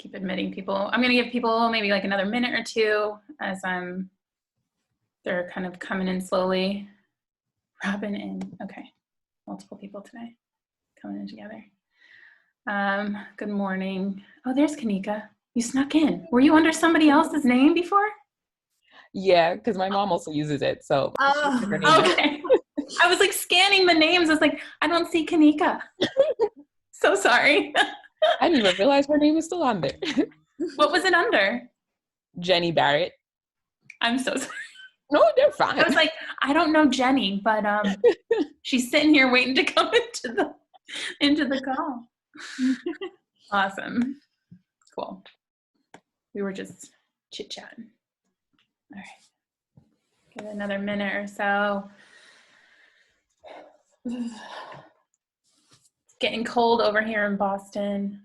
keep admitting people. I'm going to give people maybe like another minute or two as they're kind of coming in slowly. Robin in. Okay. Multiple people today coming in together. Good morning. Oh, there's Kanika. You snuck in. Were you under somebody else's name before? Yeah, because my mom also uses it. So okay. I was like scanning the names. I was like, I don't see Kanika. So sorry. I didn't even realize her name was still on there. What was it under? Jenny Barrett. I'm so sorry. No, they're fine. I was like, I don't know Jenny, but she's sitting here waiting to come into the call. Awesome. Cool. We were just chit-chatting. All right. Give it another minute or so. It's getting cold over here in Boston.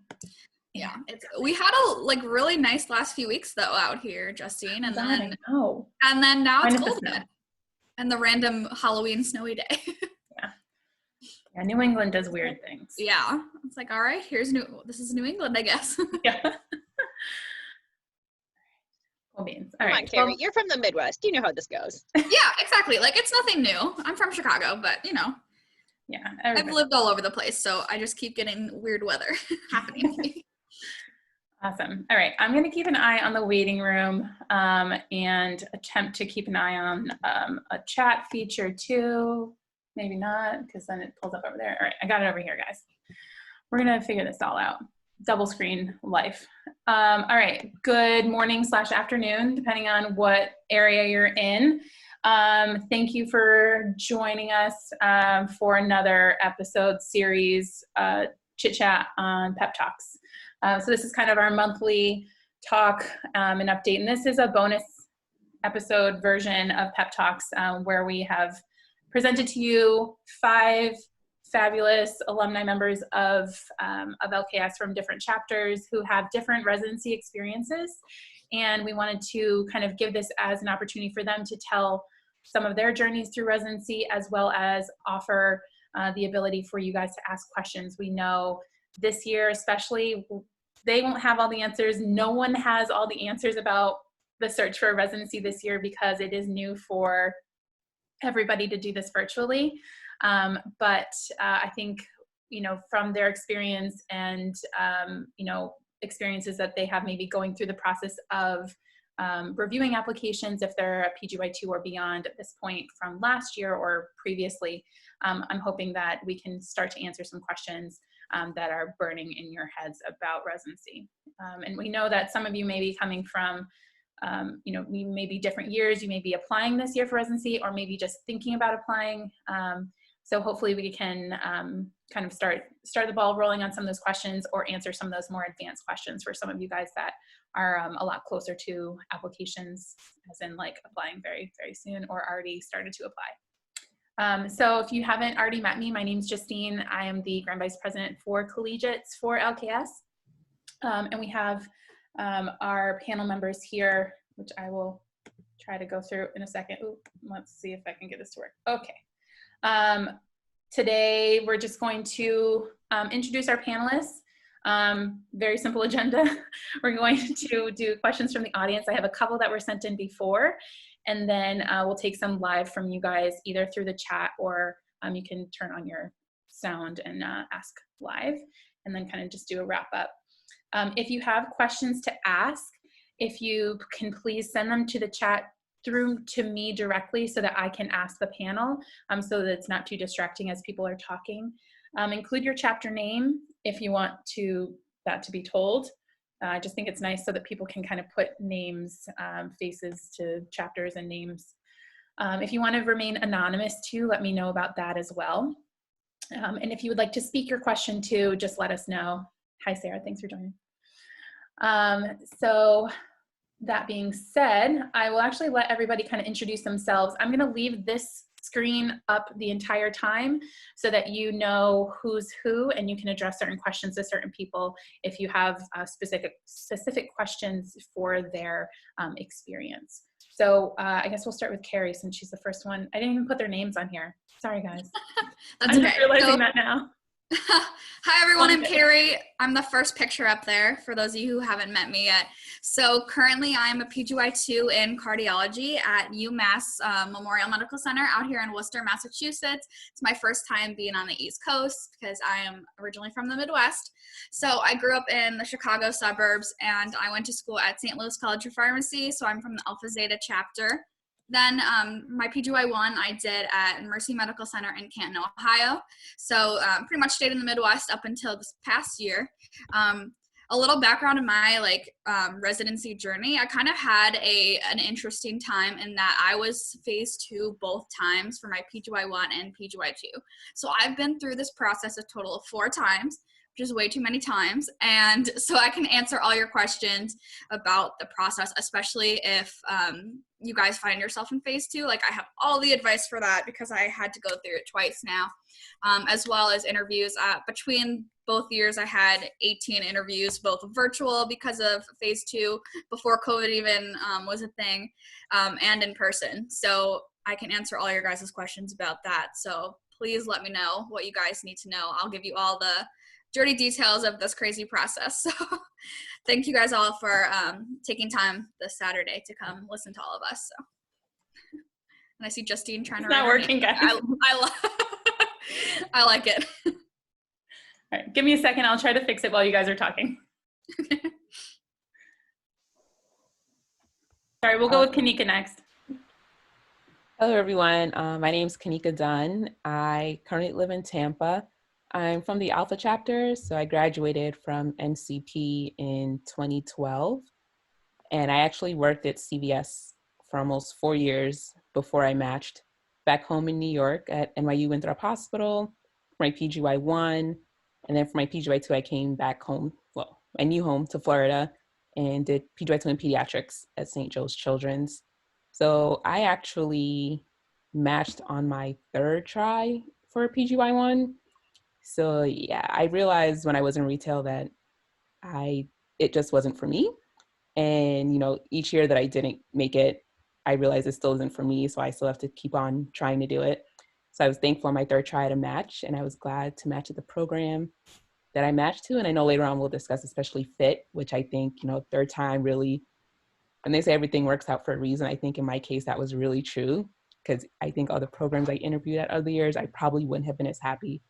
Yeah, we had a really nice last few weeks though out here, Justine, and then now it's cold again, and the random Halloween snowy day. Yeah, New England does weird things. Yeah, it's like, all right, this is New England, I guess. Yeah. Cool beans. All Come right. on, Carrie, you're from the Midwest. You know how this goes. Yeah, exactly. Like, it's nothing new. I'm from Chicago, but yeah, I've lived all over the place, so I just keep getting weird weather happening to me. Awesome. All right. I'm going to keep an eye on the waiting room and attempt to keep an eye on a chat feature too. Maybe not, because then it pulls up over there. All right. I got it over here, guys. We're going to figure this all out. Double screen life. All right. Good morning / afternoon, depending on what area you're in. Thank you for joining us for another episode series chit chat on PepTaLKS. So this is kind of our monthly talk and update, and this is a bonus episode version of PepTaLKS where we have presented to you 5 fabulous alumni members of LKS from different chapters who have different residency experiences, and we wanted to kind of give this as an opportunity for them to tell some of their journeys through residency, as well as offer the ability for you guys to ask questions. We know this year especially, they won't have all the answers. No one has all the answers about the search for a residency this year because it is new for everybody to do this virtually. But I think, from their experience and, experiences that they have maybe going through the process of reviewing applications, if they're a PGY2 or beyond at this point from last year or previously, I'm hoping that we can start to answer some questions that are burning in your heads about residency. And we know that some of you may be coming from, maybe different years. You may be applying this year for residency, or maybe just thinking about applying. So hopefully we can kind of start the ball rolling on some of those questions, or answer some of those more advanced questions for some of you guys that are a lot closer to applications, as in like applying very, very soon or already started to apply. So if you haven't already met me, my name's Justine. I am the Grand Vice President for Collegiates for LKS. And we have our panel members here, which I will try to go through in a second. Ooh, let's see if I can get this to work. Okay. Today, we're just going to introduce our panelists. Very simple agenda. We're going to do questions from the audience. I have a couple that were sent in before, and then we'll take some live from you guys, either through the chat, or you can turn on your sound and ask live, and then kind of just do a wrap up. If you have questions to ask, if you can please send them to the chat through to me directly so that I can ask the panel, so that it's not too distracting as people are talking. Include your chapter name if you want that to be told. I just think it's nice so that people can kind of put names, faces to chapters and names. If you want to remain anonymous too, let me know about that as well. And if you would like to speak your question too, just let us know. Hi, Sarah. Thanks for joining. So that being said, I will actually let everybody kind of introduce themselves. I'm going to leave this screen up the entire time so that you know who's who, and you can address certain questions to certain people if you have specific questions for their experience. So I guess we'll start with Carrie, since she's the first one. I didn't even put their names on here. Sorry, guys. That's I'm okay. just realizing that now. Hi everyone, I'm Carrie. I'm the first picture up there for those of you who haven't met me yet. So currently I'm a PGY2 in cardiology at UMass Memorial Medical Center out here in Worcester, Massachusetts. It's my first time being on the East Coast because I am originally from the Midwest. So I grew up in the Chicago suburbs and I went to school at St. Louis College of Pharmacy. So I'm from the Alpha Zeta chapter. Then my PGY1 I did at Mercy Medical Center in Canton, Ohio. So pretty much stayed in the Midwest up until this past year. A little background in my residency journey, I kind of had an interesting time in that I was phase 2 both times for my PGY1 and PGY2. So I've been through this process a total of 4 times, which is way too many times. And so I can answer all your questions about the process, especially if you guys find yourself in phase 2. Like I have all the advice for that because I had to go through it twice now, as well as interviews. Between both years, I had 18 interviews, both virtual because of phase 2 before COVID even was a thing, and in person. So I can answer all your guys' questions about that. So please let me know what you guys need to know. I'll give you all the dirty details of this crazy process. So thank you guys all for taking time this Saturday to come listen to all of us. So, and I see Justine trying to. It's not working, guys. I like it. All right, give me a second. I'll try to fix it while you guys are talking. Sorry, we'll go with Kanika next. Hello, everyone. My name is Kanika Dunn. I currently live in Tampa. I'm from the Alpha chapter, so I graduated from NCP in 2012, and I actually worked at CVS for almost 4 years before I matched back home in New York at NYU Winthrop Hospital for my PGY1, and then for my PGY2, I came back home, well, my new home to Florida, and did PGY2 in pediatrics at St. Joe's Children's. So I actually matched on my 3rd try for PGY1. So yeah, I realized when I was in retail that it just wasn't for me. And each year that I didn't make it, I realized it still isn't for me. So I still have to keep on trying to do it. So I was thankful on my 3rd try to match, and I was glad to match at the program that I matched to. And I know later on we'll discuss especially FIT, which I think 3rd time really, when they say everything works out for a reason, I think in my case that was really true, because I think other programs I interviewed at other years, I probably wouldn't have been as happy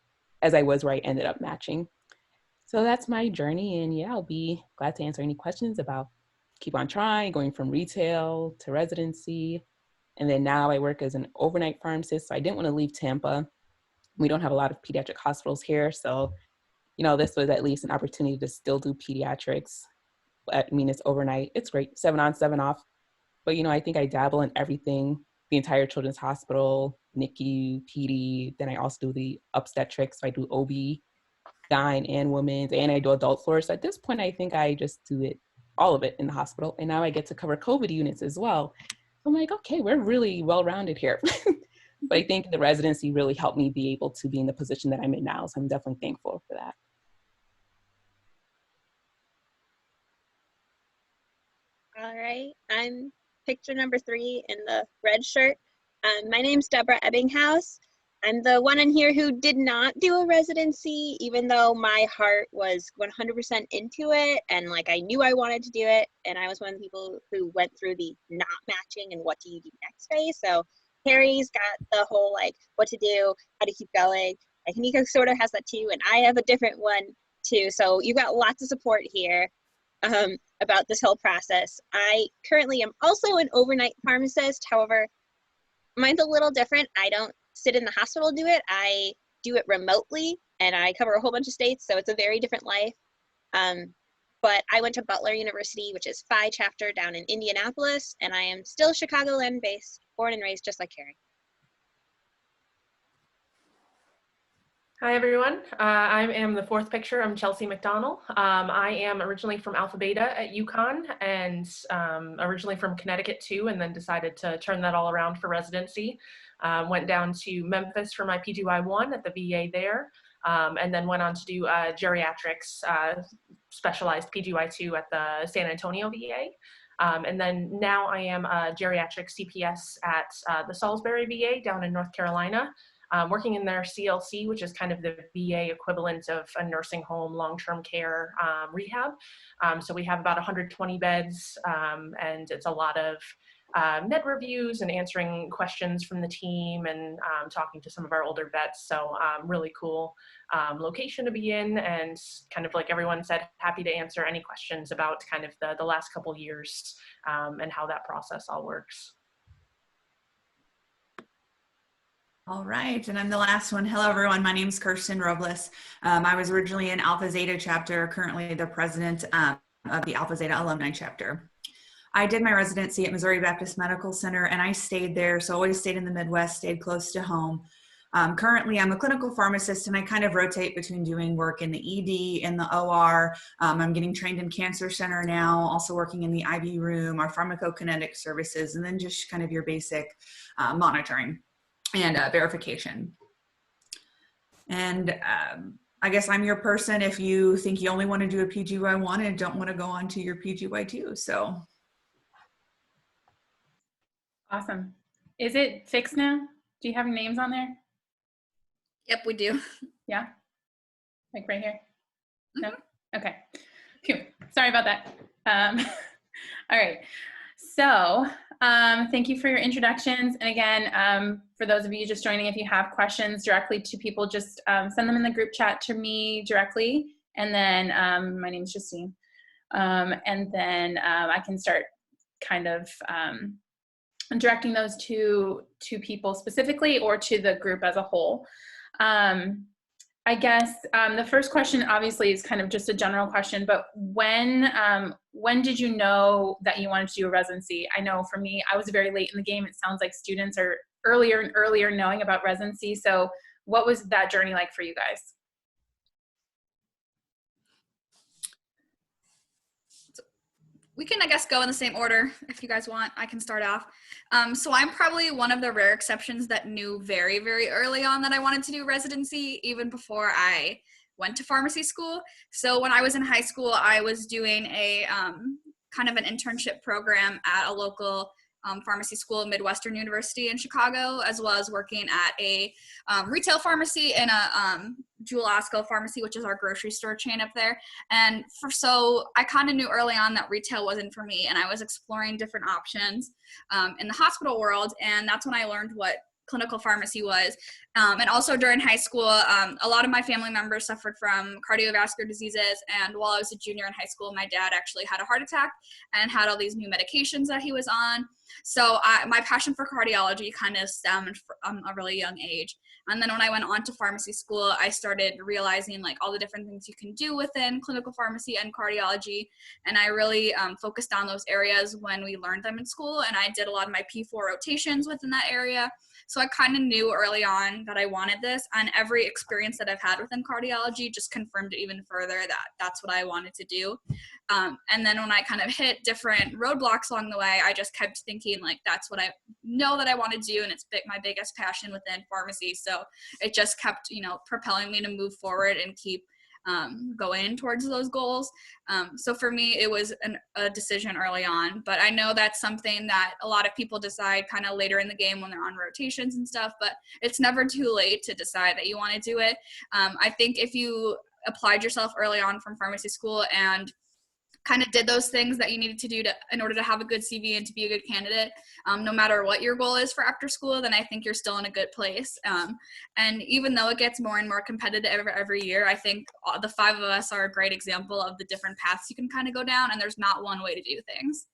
as I was where I ended up matching. So that's my journey, and yeah, I'll be glad to answer any questions about keep on trying, going from retail to residency. And then now I work as an overnight pharmacist, so I didn't want to leave Tampa. We don't have a lot of pediatric hospitals here, so this was at least an opportunity to still do pediatrics. I mean, it's overnight, it's great, 7 on, 7 off. But I think I dabble in everything, the entire children's hospital, NICU, PD, then I also do the obstetrics, so I do OB, gyne and women's, and I do adult floors. So at this point, I think I just do all of it in the hospital. And now I get to cover COVID units as well. So I'm like, okay, we're really well-rounded here. But I think the residency really helped me be able to be in the position that I'm in now. So I'm definitely thankful for that. All right, I'm picture number 3 in the red shirt. My name's Deborah Ebbinghaus. I'm the one in here who did not do a residency, even though my heart was 100% into it, and I knew I wanted to do it. And I was one of the people who went through the not matching and what do you do next phase. So Harry's got the whole what to do, how to keep going. Kanika sort of has that too, and I have a different one too. So you got lots of support here about this whole process. I currently am also an overnight pharmacist. However, mine's a little different. I don't sit in the hospital do it. I do it remotely, and I cover a whole bunch of states, so it's a very different life. But I went to Butler University, which is Phi chapter down in Indianapolis, and I am still Chicagoland based, born and raised just like Carrie. Hi, everyone. I am the 4th picture. I'm Chelsea McDonnell. I am originally from Alpha Beta at UConn, and originally from Connecticut too, and then decided to turn that all around for residency. Went down to Memphis for my PGY1 at the VA there, and then went on to do geriatrics, specialized PGY2 at the San Antonio VA. And then now I am a geriatric CPS at the Salisbury VA down in North Carolina. working in their CLC, which is kind of the VA equivalent of a nursing home, long-term care rehab. So we have about 120 beds, and it's a lot of med reviews and answering questions from the team and talking to some of our older vets. So really cool location to be in, and kind of like everyone said, happy to answer any questions about kind of the last couple years and how that process all works. All right, and I'm the last one. Hello, everyone. My name is Kirsten Robles. I was originally in Alpha Zeta chapter, currently the president of the Alpha Zeta alumni chapter. I did my residency at Missouri Baptist Medical Center, and I stayed there, so always stayed in the Midwest, stayed close to home. Currently, I'm a clinical pharmacist, and I kind of rotate between doing work in the ED, in the OR. I'm getting trained in cancer center now, also working in the IV room, our pharmacokinetic services, and then just kind of your basic monitoring and verification. And I guess I'm your person if you think you only want to do a PGY1 and don't want to go on to your PGY2. So. Awesome. Is it fixed now? Do you have names on there? Yep, we do. Yeah? Like right here? No? Okay. Phew. Sorry about that. All right. So thank you for your introductions. And again, for those of you just joining, if you have questions directly to people, just send them in the group chat to me directly. And then my name is Justine. And then I can start kind of directing those to people specifically or to the group as a whole. I guess the first question obviously is kind of just a general question, but when did you know that you wanted to do a residency? I know for me, I was very late in the game. It sounds like students are earlier and earlier knowing about residency. So what was that journey like for you guys? We can, I guess, go in the same order if you guys want. I can start off. So I'm probably one of the rare exceptions that knew very, very early on that I wanted to do residency, even before I went to pharmacy school. So when I was in high school, I was doing a kind of an internship program at a local pharmacy school, Midwestern University in Chicago, as well as working at a retail pharmacy in a Jewel Osco pharmacy, which is our grocery store chain up there. And so I kind of knew early on that retail wasn't for me, and I was exploring different options in the hospital world. And that's when I learned what clinical pharmacy was. And also during high school, a lot of my family members suffered from cardiovascular diseases. And while I was a junior in high school, my dad actually had a heart attack and had all these new medications that he was on. So my passion for cardiology kind of stemmed from a really young age. And then when I went on to pharmacy school, I started realizing like all the different things you can do within clinical pharmacy and cardiology. And I really focused on those areas when we learned them in school. And I did a lot of my P4 rotations within that area. So I kind of knew early on that I wanted this, and every experience that I've had within cardiology just confirmed it even further that that's what I wanted to do. And then when I kind of hit different roadblocks along the way, I just kept thinking like, that's what I know that I want to do. And it's my biggest passion within pharmacy. So it just kept, propelling me to move forward and keep going towards those goals. So for me, it was a decision early on, but I know that's something that a lot of people decide kind of later in the game when they're on rotations and stuff, but it's never too late to decide that you want to do it. I think if you applied yourself early on from pharmacy school and kind of did those things that you needed to do in order to have a good CV and to be a good candidate, no matter what your goal is for after school, then I think you're still in a good place. And even though it gets more and more competitive every year, I think the five of us are a great example of the different paths you can kind of go down, and there's not one way to do things.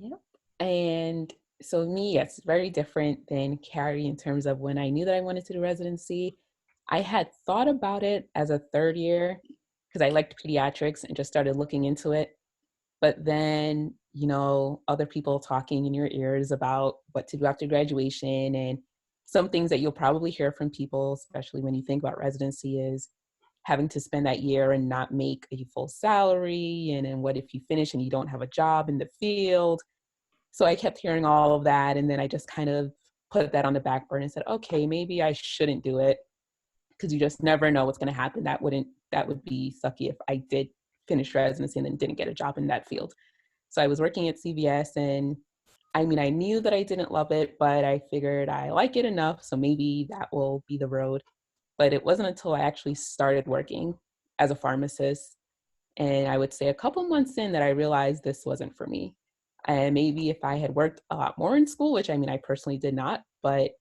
Yep. And so me, yes, very different than Carrie in terms of when I knew that I wanted to do residency. I had thought about it as a third year because I liked pediatrics and just started looking into it. But then, other people talking in your ears about what to do after graduation, and some things that you'll probably hear from people, especially when you think about residency, is having to spend that year and not make a full salary. And then what if you finish and you don't have a job in the field? So I kept hearing all of that. And then I just kind of put that on the back burner and said, okay, maybe I shouldn't do it, because you just never know what's going to happen. That would be sucky if I did finish residency and then didn't get a job in that field. So I was working at CVS, and I mean, I knew that I didn't love it, but I figured I like it enough, so maybe that will be the road. But it wasn't until I actually started working as a pharmacist, and I would say a couple months in, that I realized this wasn't for me. And maybe if I had worked a lot more in school, which I mean, I personally did not, but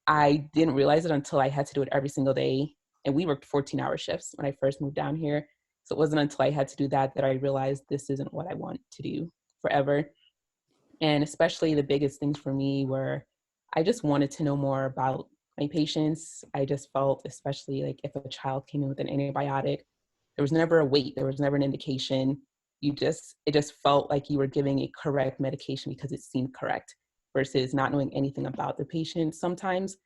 I didn't realize it until I had to do it every single day. And we worked 14-hour shifts when I first moved down here. So it wasn't until I had to do that that I realized this isn't what I want to do forever. And especially the biggest things for me were I just wanted to know more about my patients. I just felt, especially like if a child came in with an antibiotic, there was never a wait, there was never an indication. It just felt like you were giving a correct medication because it seemed correct versus not knowing anything about the patient sometimes.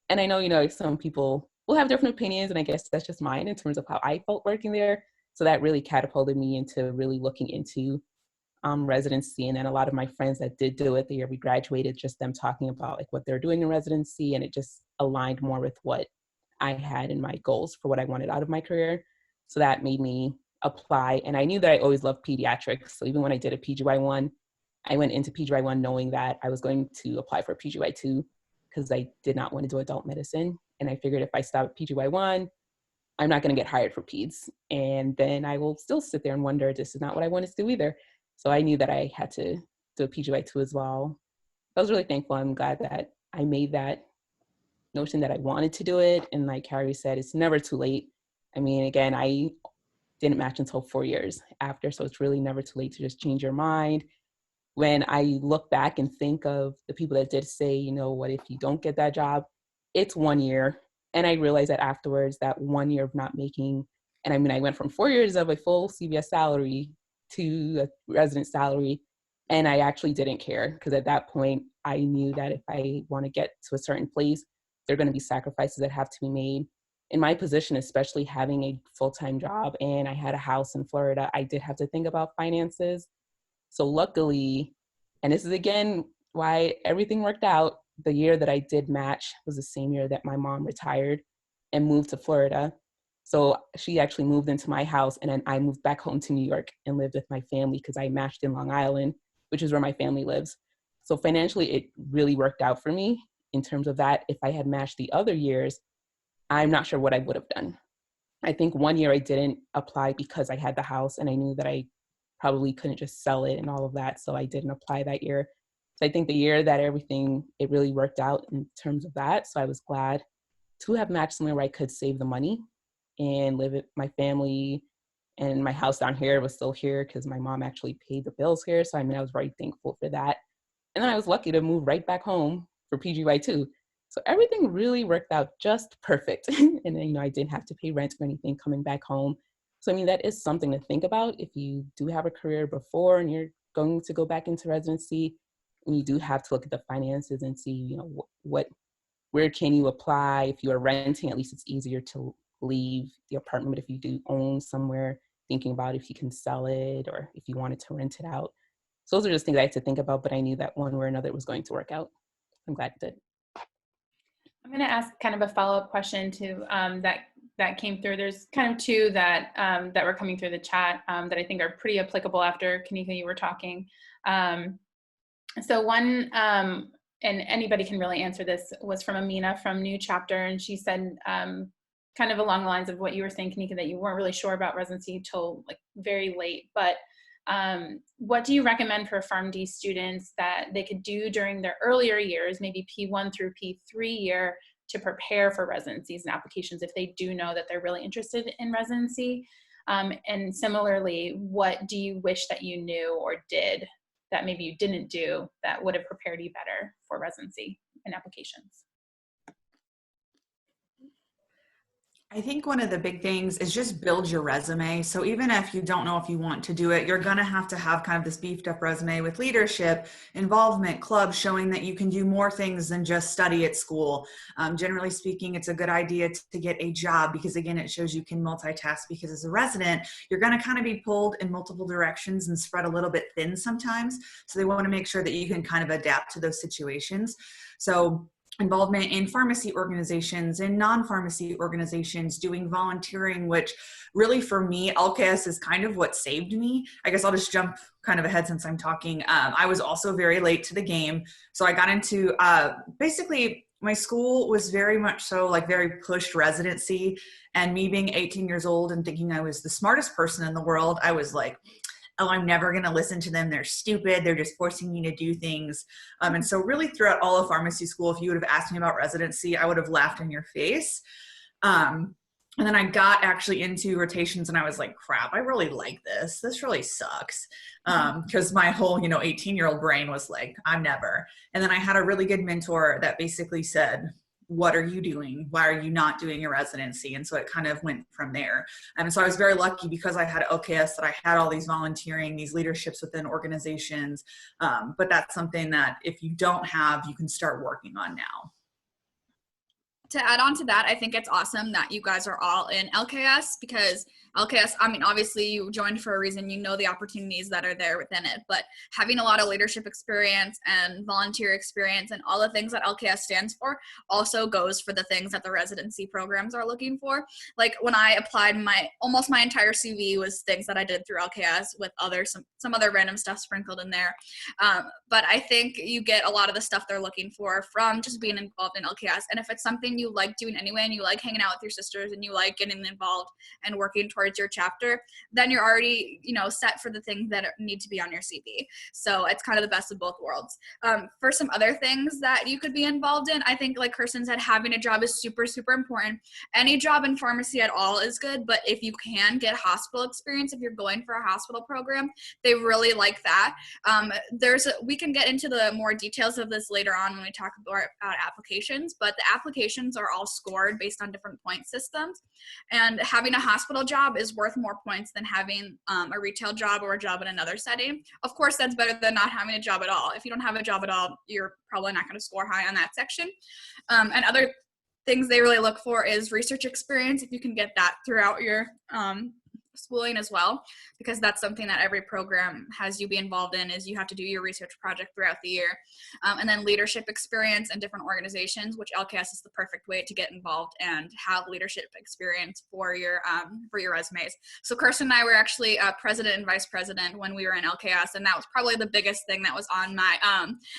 And I know, some people will have different opinions, and I guess that's just mine in terms of how I felt working there. So that really catapulted me into really looking into residency. And then a lot of my friends that did do it the year we graduated, just them talking about like what they're doing in residency, and it just aligned more with what I had in my goals for what I wanted out of my career. So that made me apply. And I knew that I always loved pediatrics. So even when I did a PGY1, I went into PGY1 knowing that I was going to apply for PGY2 because I did not want to do adult medicine. And I figured if I stop at PGY1, I'm not going to get hired for peds. And then I will still sit there and wonder, this is not what I wanted to do either. So I knew that I had to do a PGY2 as well. I was really thankful. I'm glad that I made that notion that I wanted to do it. And like Carrie said, it's never too late. I mean, again, I didn't match until 4 years after. So it's really never too late to just change your mind. When I look back and think of the people that did say, what if you don't get that job? It's 1 year. And I realized that afterwards, that 1 year of not making, and I mean, I went from 4 years of a full CVS salary to a resident salary, and I actually didn't care because at that point, I knew that if I want to get to a certain place, there are going to be sacrifices that have to be made. In my position, especially having a full-time job, and I had a house in Florida, I did have to think about finances. So luckily, and this is again why everything worked out, the year that I did match was the same year that my mom retired and moved to Florida. So she actually moved into my house, and then I moved back home to New York and lived with my family because I matched in Long Island, which is where my family lives. So financially, it really worked out for me in terms of that. If I had matched the other years, I'm not sure what I would have done. I think 1 year I didn't apply because I had the house and I knew that I probably couldn't just sell it and all of that. So I didn't apply that year. So I think the year that it really worked out in terms of that. So I was glad to have matched somewhere where I could save the money and live with my family, and my house down here was still here because my mom actually paid the bills here. So I mean, I was very thankful for that. And then I was lucky to move right back home for PGY2. So everything really worked out just perfect. And then, I didn't have to pay rent or anything coming back home. So I mean, that is something to think about if you do have a career before and you're going to go back into residency, and you do have to look at the finances and see, where can you apply? If you are renting, at least it's easier to leave the apartment. But if you do own somewhere, thinking about if you can sell it or if you wanted to rent it out. So those are just things I had to think about, but I knew that one way or another it was going to work out. I'm glad it did. I'm going to ask kind of a follow-up question to that came through. There's kind of two that that were coming through the chat that I think are pretty applicable after Kanika, you were talking. So one, and anybody can really answer this, was from Amina from New Chapter, and she said kind of along the lines of what you were saying, Kanika, that you weren't really sure about residency till like very late, but what do you recommend for PharmD students that they could do during their earlier years, maybe P1 through P3 year, to prepare for residencies and applications if they do know that they're really interested in residency? And similarly, what do you wish that you knew or did that maybe you didn't do that would have prepared you better for residency and applications? I think one of the big things is just build your resume. So even if you don't know if you want to do it, you're going to have kind of this beefed up resume with leadership, involvement, clubs, showing that you can do more things than just study at school. Generally speaking, it's a good idea to get a job because, again, it shows you can multitask, because as a resident, you're going to kind of be pulled in multiple directions and spread a little bit thin sometimes. So they want to make sure that you can kind of adapt to those situations. So involvement in pharmacy organizations and non-pharmacy organizations, doing volunteering, which really for me, LKS is kind of what saved me. I guess I'll just jump kind of ahead since I'm talking. I was also very late to the game. So I got into, basically my school was very much so like very pushed residency, and me being 18 years old and thinking I was the smartest person in the world, I was like, oh, I'm never going to listen to them. They're stupid. They're just forcing me to do things. And so really throughout all of pharmacy school, if you would have asked me about residency, I would have laughed in your face. And then I got actually into rotations and I was like, crap, I really like this. This really sucks. Because my whole, 18-year-old brain was like, I'm never. And then I had a really good mentor that basically said, what are you doing? Why are you not doing your residency? And so it kind of went from there. And so I was very lucky because I had LKS that I had all these volunteering, these leaderships within organizations. But that's something that if you don't have, you can start working on now. To add on to that, I think it's awesome that you guys are all in LKS, because LKS, I mean, obviously you joined for a reason, you know the opportunities that are there within it, but having a lot of leadership experience and volunteer experience and all the things that LKS stands for also goes for the things that the residency programs are looking for. Like when I applied, almost my entire CV was things that I did through LKS with some other random stuff sprinkled in there. But I think you get a lot of the stuff they're looking for from just being involved in LKS. And if it's something you like doing anyway, and you like hanging out with your sisters and you like getting involved and working towards your chapter, then you're already, set for the things that need to be on your CV. So it's kind of the best of both worlds. For some other things that you could be involved in, I think like Kirsten said, having a job is super, super important. Any job in pharmacy at all is good, but if you can get hospital experience, if you're going for a hospital program, they really like that. We can get into the more details of this later on when we talk about applications, but the applications are all scored based on different point systems. And having a hospital job is worth more points than having a retail job or a job in another setting. Of course, that's better than not having a job at all. If you don't have a job at all, you're probably not going to score high on that section. And other things they really look for is research experience, if you can get that throughout your schooling as well, because that's something that every program has you be involved in, is you have to do your research project throughout the year. And then leadership experience in different organizations, which LKS is the perfect way to get involved and have leadership experience for your resumes. So Kirsten and I were actually president and vice president when we were in LKS, and that was probably the biggest thing that was on my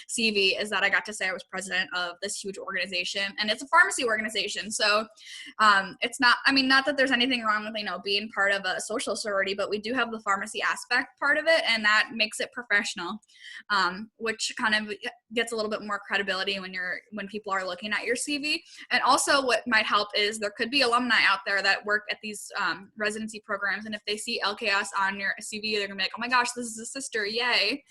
CV, is that I got to say I was president of this huge organization, and it's a pharmacy organization. So it's not that there's anything wrong with being part of a social sorority, but we do have the pharmacy aspect part of it, and that makes it professional, which kind of gets a little bit more credibility when people are looking at your CV. And also what might help is there could be alumni out there that work at these residency programs, and if they see LKS on your CV, they're gonna be like, oh my gosh, this is a sister, yay.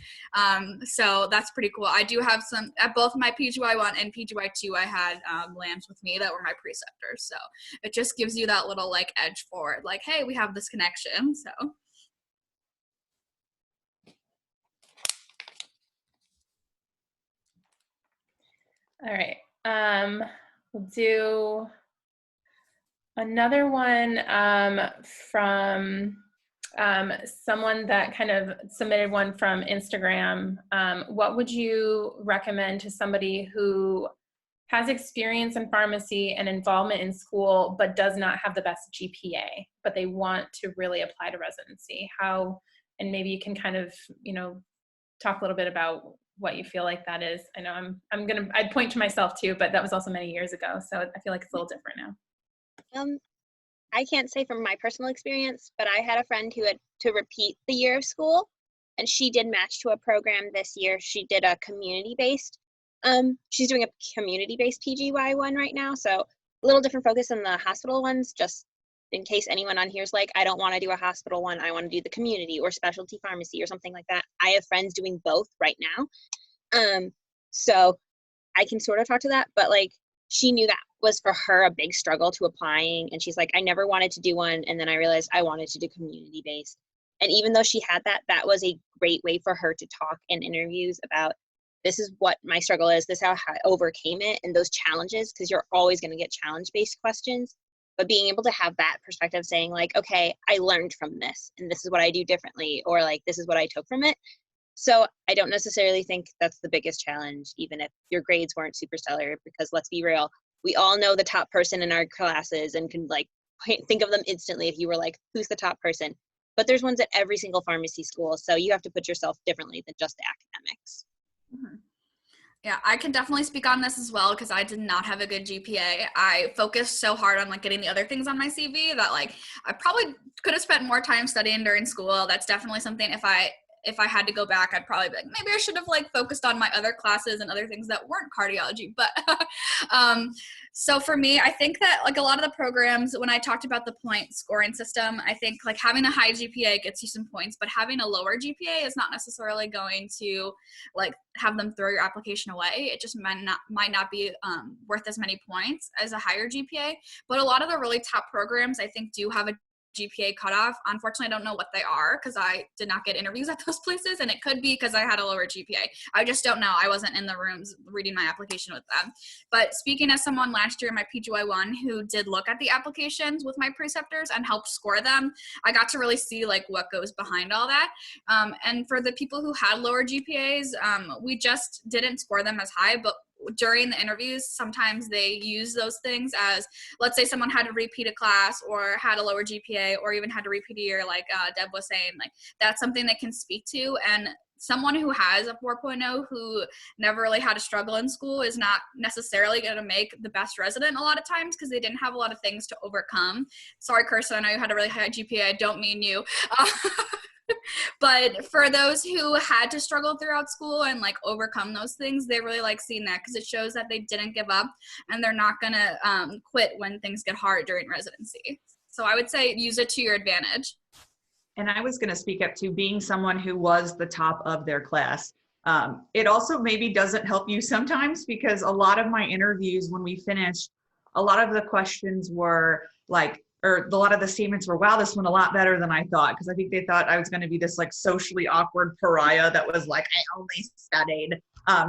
So that's pretty cool. I do have some at both my PGY1 and PGY2. I had lambs with me that were my preceptors, so it just gives you that little edge forward, like, hey, we have this connection. So all right, we'll do another one from someone that kind of submitted one from Instagram. What would you recommend to somebody who has experience in pharmacy and involvement in school, but does not have the best GPA, but they want to really apply to residency? And maybe you can kind of, talk a little bit about what you feel like that is. I know I'd point to myself too, but that was also many years ago. So I feel like it's a little different now. I can't say from my personal experience, but I had a friend who had to repeat the year of school, and she did match to a program this year. She did a community-based. She's doing a community-based PGY1 right now, so a little different focus than the hospital ones, just in case anyone on here is like, I don't want to do a hospital one, I want to do the community or specialty pharmacy or something like that. I have friends doing both right now. So I can sort of talk to that, but she knew that was for her a big struggle to applying, and she's like, I never wanted to do one, and then I realized I wanted to do community-based. And even though she had that was a great way for her to talk in interviews about, this is what my struggle is, this is how I overcame it, and those challenges, because you're always going to get challenge-based questions, but being able to have that perspective saying okay, I learned from this, and this is what I do differently, or this is what I took from it. So I don't necessarily think that's the biggest challenge, even if your grades weren't super stellar, because let's be real, we all know the top person in our classes and can like think of them instantly if you were like, who's the top person? But there's ones at every single pharmacy school. So you have to put yourself differently than just the academics. Mhm. Yeah, I can definitely speak on this as well because I did not have a good GPA. I focused so hard on like getting the other things on my CV that like I probably could have spent more time studying during school. That's definitely something if I had to go back, I'd probably be like, maybe I should have like focused on my other classes and other things that weren't cardiology. But so for me, I think that like a lot of the programs, when I talked about the point scoring system, I think like having a high GPA gets you some points, but having a lower GPA is not necessarily going to like have them throw your application away. It just might not be worth as many points as a higher GPA. But a lot of the really top programs, I think, do have a GPA cutoff. Unfortunately, I don't know what they are because I did not get interviews at those places, and it could be because I had a lower GPA. I just don't know. I wasn't in the rooms reading my application with them. But speaking as someone last year in my PGY1 who did look at the applications with my preceptors and helped score them, I got to really see like what goes behind all that. And for the people who had lower GPAs, we just didn't score them as high, but during the interviews, sometimes they use those things as, let's say someone had to repeat a class or had a lower GPA or even had to repeat a year, like Deb was saying, like that's something they can speak to. And someone who has a 4.0 who never really had a struggle in school is not necessarily going to make the best resident a lot of times because they didn't have a lot of things to overcome. Sorry, Kirsten, I know you had a really high GPA. I don't mean you. But for those who had to struggle throughout school and like overcome those things, they really like seeing that because it shows that they didn't give up and they're not going to quit when things get hard during residency. So I would say use it to your advantage. And I was going to speak up to being someone who was the top of their class. It also maybe doesn't help you sometimes because a lot of my interviews when we finished, a lot of the questions were like, or a lot of the statements were, wow, this went a lot better than I thought. Because I think they thought I was going to be this like socially awkward pariah that was like, I only studied.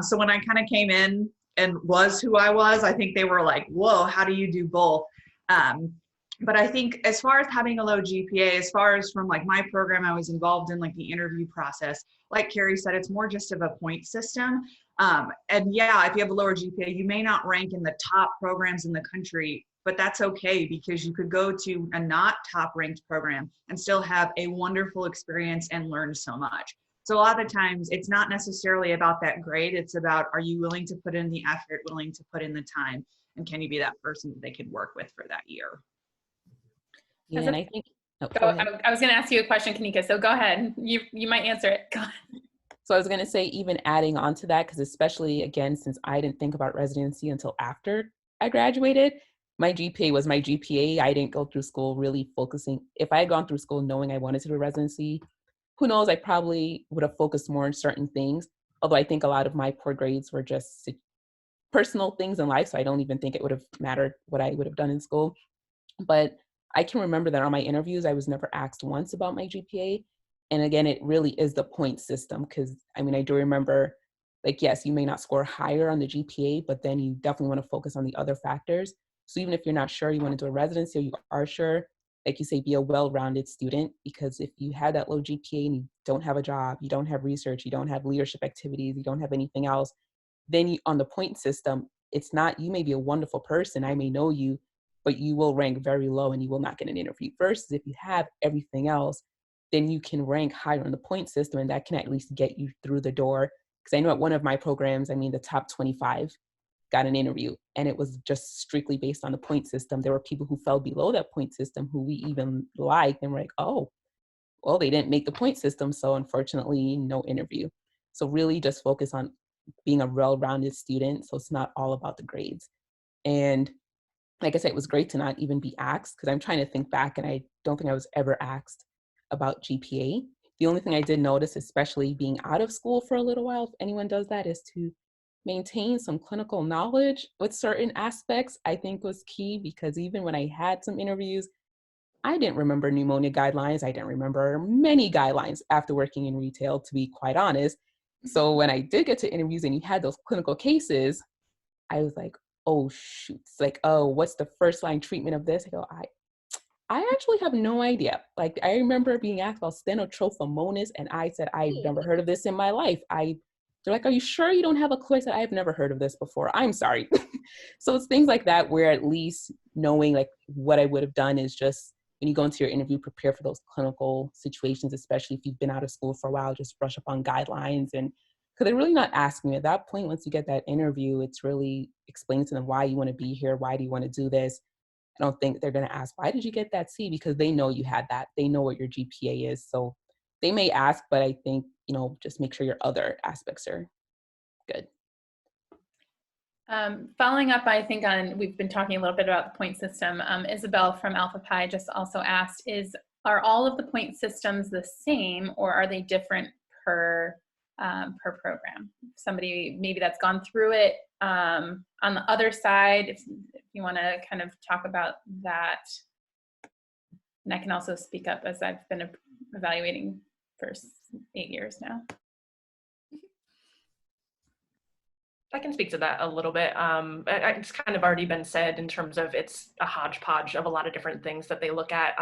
So when I kind of came in and was who I was, I think they were like, whoa, how do you do both? But I think as far as having a low GPA, as far as from like my program, I was involved in like the interview process. Like Carrie said, it's more just of a point system. And yeah, if you have a lower GPA, you may not rank in the top programs in the country, but that's okay because you could go to a not top ranked program and still have a wonderful experience and learn so much. So a lot of the times it's not necessarily about that grade. It's about, are you willing to put in the effort, willing to put in the time, and can you be that person that they can work with for that year? Yeah, and I think, I was going to ask you a question, Kanika, so go ahead. You might answer it. Go ahead. So I was going to say, even adding on to that, because especially again, since I didn't think about residency until after I graduated, my GPA was my GPA. I didn't go through school really focusing. If I had gone through school knowing I wanted to do residency, who knows, I probably would have focused more on certain things. Although I think a lot of my poor grades were just personal things in life. So I don't even think it would have mattered what I would have done in school. But I can remember that on my interviews, I was never asked once about my GPA. And again, it really is the point system because I mean, I do remember like, yes, you may not score higher on the GPA, but then you definitely want to focus on the other factors. So even if you're not sure you want to do a residency or you are sure, like you say, be a well-rounded student, because if you have that low GPA and you don't have a job, you don't have research, you don't have leadership activities, you don't have anything else, then you, on the point system, it's not, you may be a wonderful person, I may know you, but you will rank very low and you will not get an interview. Versus if you have everything else, then you can rank higher on the point system and that can at least get you through the door. Because I know at one of my programs, I mean, the top 25 got an interview and it was just strictly based on the point system. There were people who fell below that point system who we even liked and were like, oh, well, they didn't make the point system. So unfortunately, no interview. So really just focus on being a well-rounded student. So it's not all about the grades. And like I said, it was great to not even be asked because I'm trying to think back and I don't think I was ever asked about GPA. The only thing I did notice, especially being out of school for a little while, if anyone does that, is to maintain some clinical knowledge with certain aspects, I think was key because even when I had some interviews, I didn't remember pneumonia guidelines. I didn't remember many guidelines after working in retail, to be quite honest. So when I did get to interviews and you had those clinical cases, I was like, oh shoot, it's like, oh, what's the first line treatment of this? I go, I actually have no idea. Like, I remember being asked about stenotrophomonas, and I said, I've never heard of this in my life. They're like, are you sure you don't have a clue? I said, I've never heard of this before. I'm sorry. So it's things like that where at least knowing like what I would have done is just when you go into your interview, prepare for those clinical situations, especially if you've been out of school for a while, just brush up on guidelines. And because they're really not asking you at that point, once you get that interview, it's really explaining to them why you want to be here. Why do you want to do this? I don't think they're going to ask, why did you get that C? Because they know you had that. They know what your GPA is. So they may ask, but I think, just make sure your other aspects are good. Following up, I think we've been talking a little bit about the point system. Isabel from Alpha Pi just also asked, are all of the point systems the same, or are they different per program? Somebody maybe that's gone through it on the other side, if you want to kind of talk about that. And I can also speak up as I've been evaluating for 8 years now. I can speak to that a little bit. It's kind of already been said in terms of it's a hodgepodge of a lot of different things that they look at.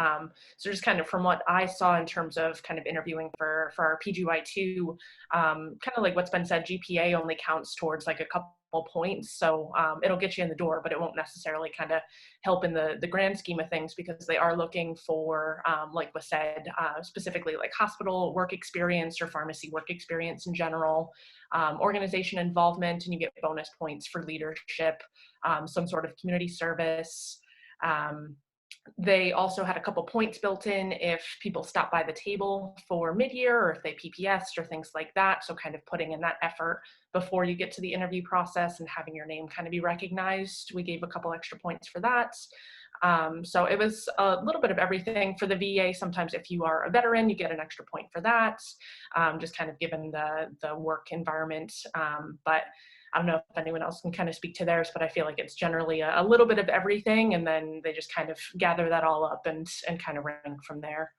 So just kind of from what I saw in terms of kind of interviewing for our PGY2, kind of like what's been said, GPA only counts towards like a couple points. So it'll get you in the door, but it won't necessarily kind of help in the grand scheme of things, because they are looking for, like was said, specifically like hospital work experience or pharmacy work experience in general. Organization involvement, and you get bonus points for leadership, some sort of community service. They also had a couple points built in if people stop by the table for mid-year or if they PPS'd or things like that. So kind of putting in that effort before you get to the interview process and having your name kind of be recognized. We gave a couple extra points for that. So it was a little bit of everything. For the VA, sometimes if you are a veteran, you get an extra point for that, just kind of given the work environment. But I don't know if anyone else can kind of speak to theirs, but I feel like it's generally a little bit of everything, and then they just kind of gather that all up and kind of rank from there.